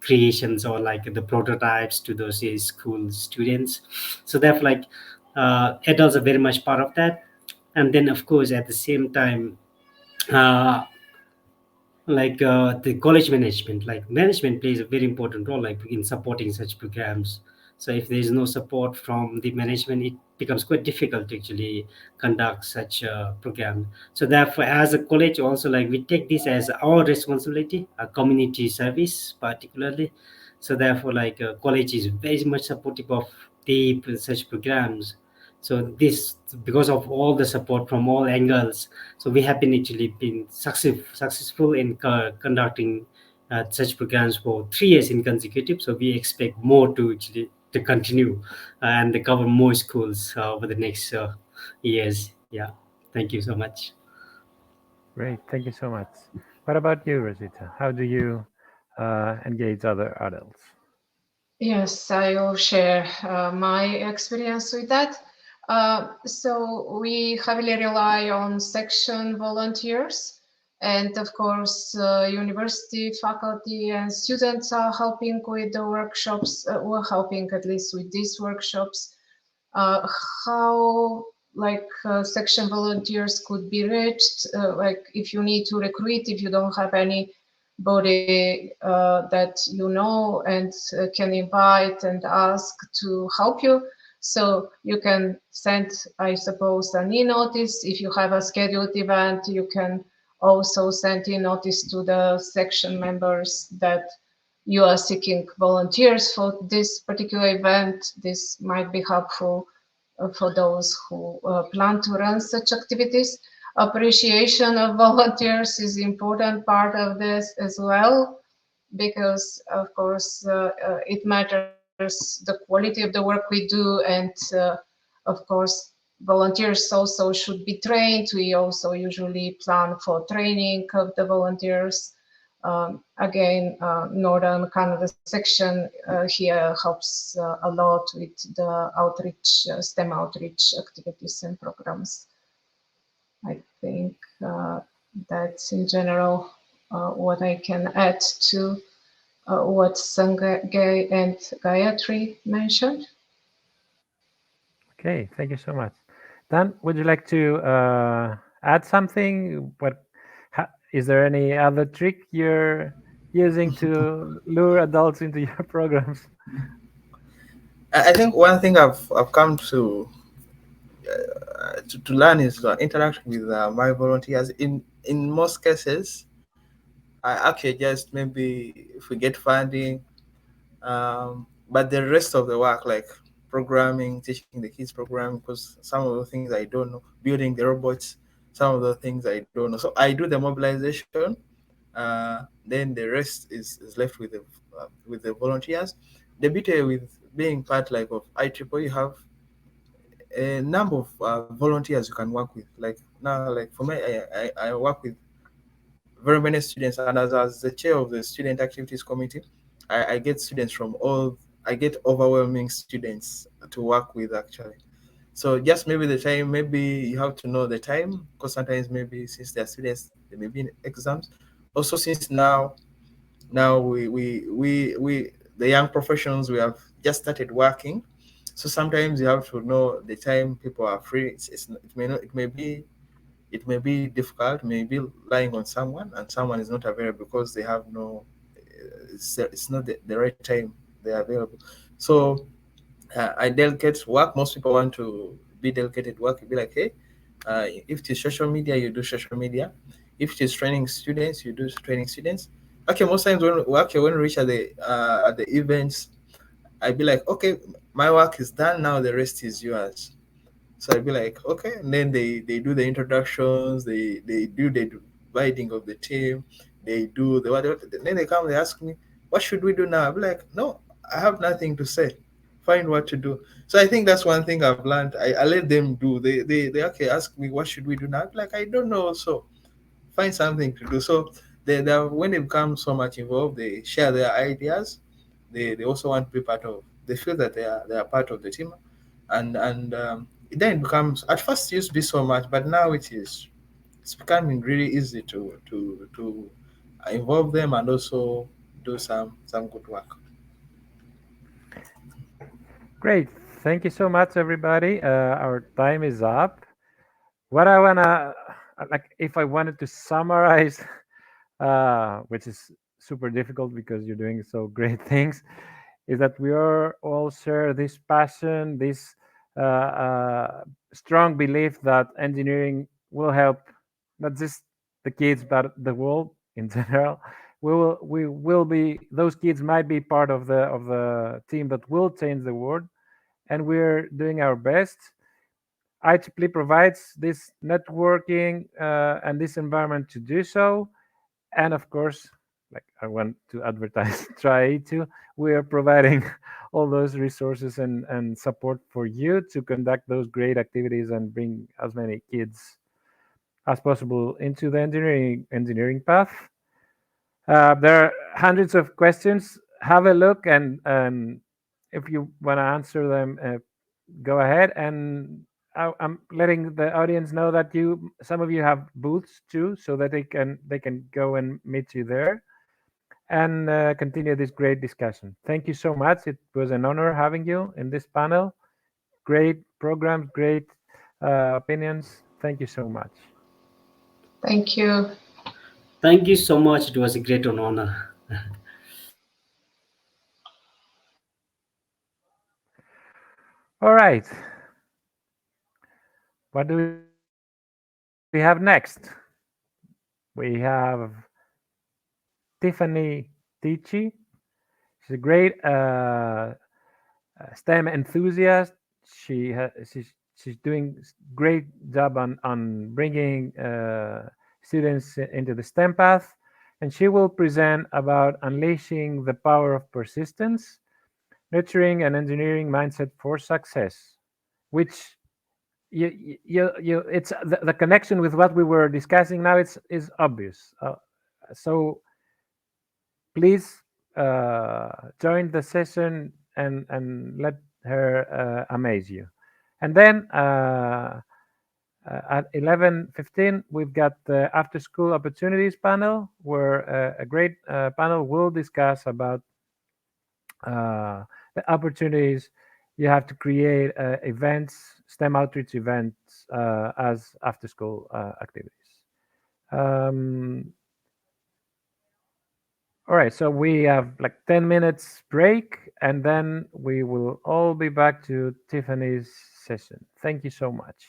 creations or like the prototypes to those school students. So therefore like adults are very much part of that. And then of course at the same time, uh, like the college management, like management plays a very important role like in supporting such programs. So if there is no support from the management, it becomes quite difficult to actually conduct such a program. So therefore as a college also, like we take this as our responsibility, a community service particularly. So therefore like college is very much supportive of the such programs. So this, because of all the support from all angles, so we have been actually been successful in conducting such programs for 3 years in consecutive. So we expect more to actually to continue and to cover more schools over the next years. Yeah, thank you so much. Great, thank you so much. What about you, Rosita? How do you engage other adults? Yes, I will share my experience with that. So we heavily rely on section volunteers, and of course, university faculty and students are helping with the workshops. We're helping at least with these workshops. uh, how section volunteers could be reached, like if you need to recruit, if you don't have anybody that you know and can invite and ask to help you. So you can send, I suppose, an e-notice. If you have a scheduled event, you can also send e-notice to the section members that you are seeking volunteers for this particular event. This might be helpful for those who plan to run such activities. Appreciation of volunteers is important part of this as well, because of course it matters the quality of the work we do, and of course volunteers also should be trained. We also usually plan for training of the volunteers. Again, Northern Canada section here helps a lot with the outreach, STEM outreach activities and programs. I think that's in general what I can add to what Sanjay and Gayatri mentioned. Okay, thank you so much. Dan, would you like to add something? Is there any other trick you're using to lure adults into your programs? I think one thing I've come to learn is interact with my volunteers. In most cases, I actually just maybe if we get funding, but the rest of the work like programming, teaching the kids programming, because some of the things I don't know, building the robots, some of the things I don't know. So I do the mobilization. Then the rest is left with the volunteers. The beauty with being part like of IEEE, you have a number of volunteers you can work with. Like now, like for me, I work with very many students, and as the chair of the student activities committee, I get students from all. I get overwhelming students to work with actually. So just maybe the time, maybe you have to know the time, because sometimes maybe since they're students, they may be in exams. Also, since now Now the young professionals, we have just started working, so sometimes you have to know the time people are free. It may not, it may be difficult, maybe relying on someone, and someone is not available because they have no, it's not the right time they are available. So I delegate work. Most people want to be delegated work. You be like, hey, if it is social media, you do social media. If it is training students, you do training students. Okay, most times when we reach at the events, I be like, okay, my work is done now. The rest is yours. So I'd be like, okay. And then they do the introductions, they do the dividing of the team, they do the whatever. Then they come, they ask me, what should we do now? I'd be like, no, I have nothing to say. Find what to do. So I think that's one thing I've learned. I let them do. They okay, ask me what should we do now? I'd be like, I don't know. So find something to do. So when they become so much involved, they share their ideas. They also want to be part of. They feel that they are part of the team, and then it becomes, at first it used to be so much, but now it's becoming really easy to involve them and also do some good work. Great. Thank you so much, everybody. Our time is up. What I wanna like, if I wanted to summarize, which is super difficult because you're doing so great things, is that we are all share this passion, this strong belief that engineering will help not just the kids but the world in general. We will be, those kids might be part of the team that will change the world, and we're doing our best. IEEE provides this networking and this environment to do so. And of course, like I want to advertise try to, we are providing all those resources and support for you to conduct those great activities and bring as many kids as possible into the engineering path. There are hundreds of questions. Have a look, and if you want to answer them, go ahead. And I'm letting the audience know that some of you have booths too, so that they can go and meet you there and continue this great discussion. Thank you so much. It was an honor having you in this panel. Great programs, great opinions. Thank you so much. Thank you. Thank you so much. It was a great honor. All right. What do we have next? We have Tiffany Ticci. She's a great STEM enthusiast. She's doing great job on bringing students into the STEM path, and she will present about unleashing the power of persistence, nurturing an engineering mindset for success, which it's the connection with what we were discussing now. It's is obvious. So please join the session and let her amaze you. And then at 11:15 we've got the after school opportunities panel, where a great panel will discuss about the opportunities you have to create events, STEM outreach events, as after school activities. um, All right, so we have like 10 minutes break, and then we will all be back to Tiffany's session. Thank you so much.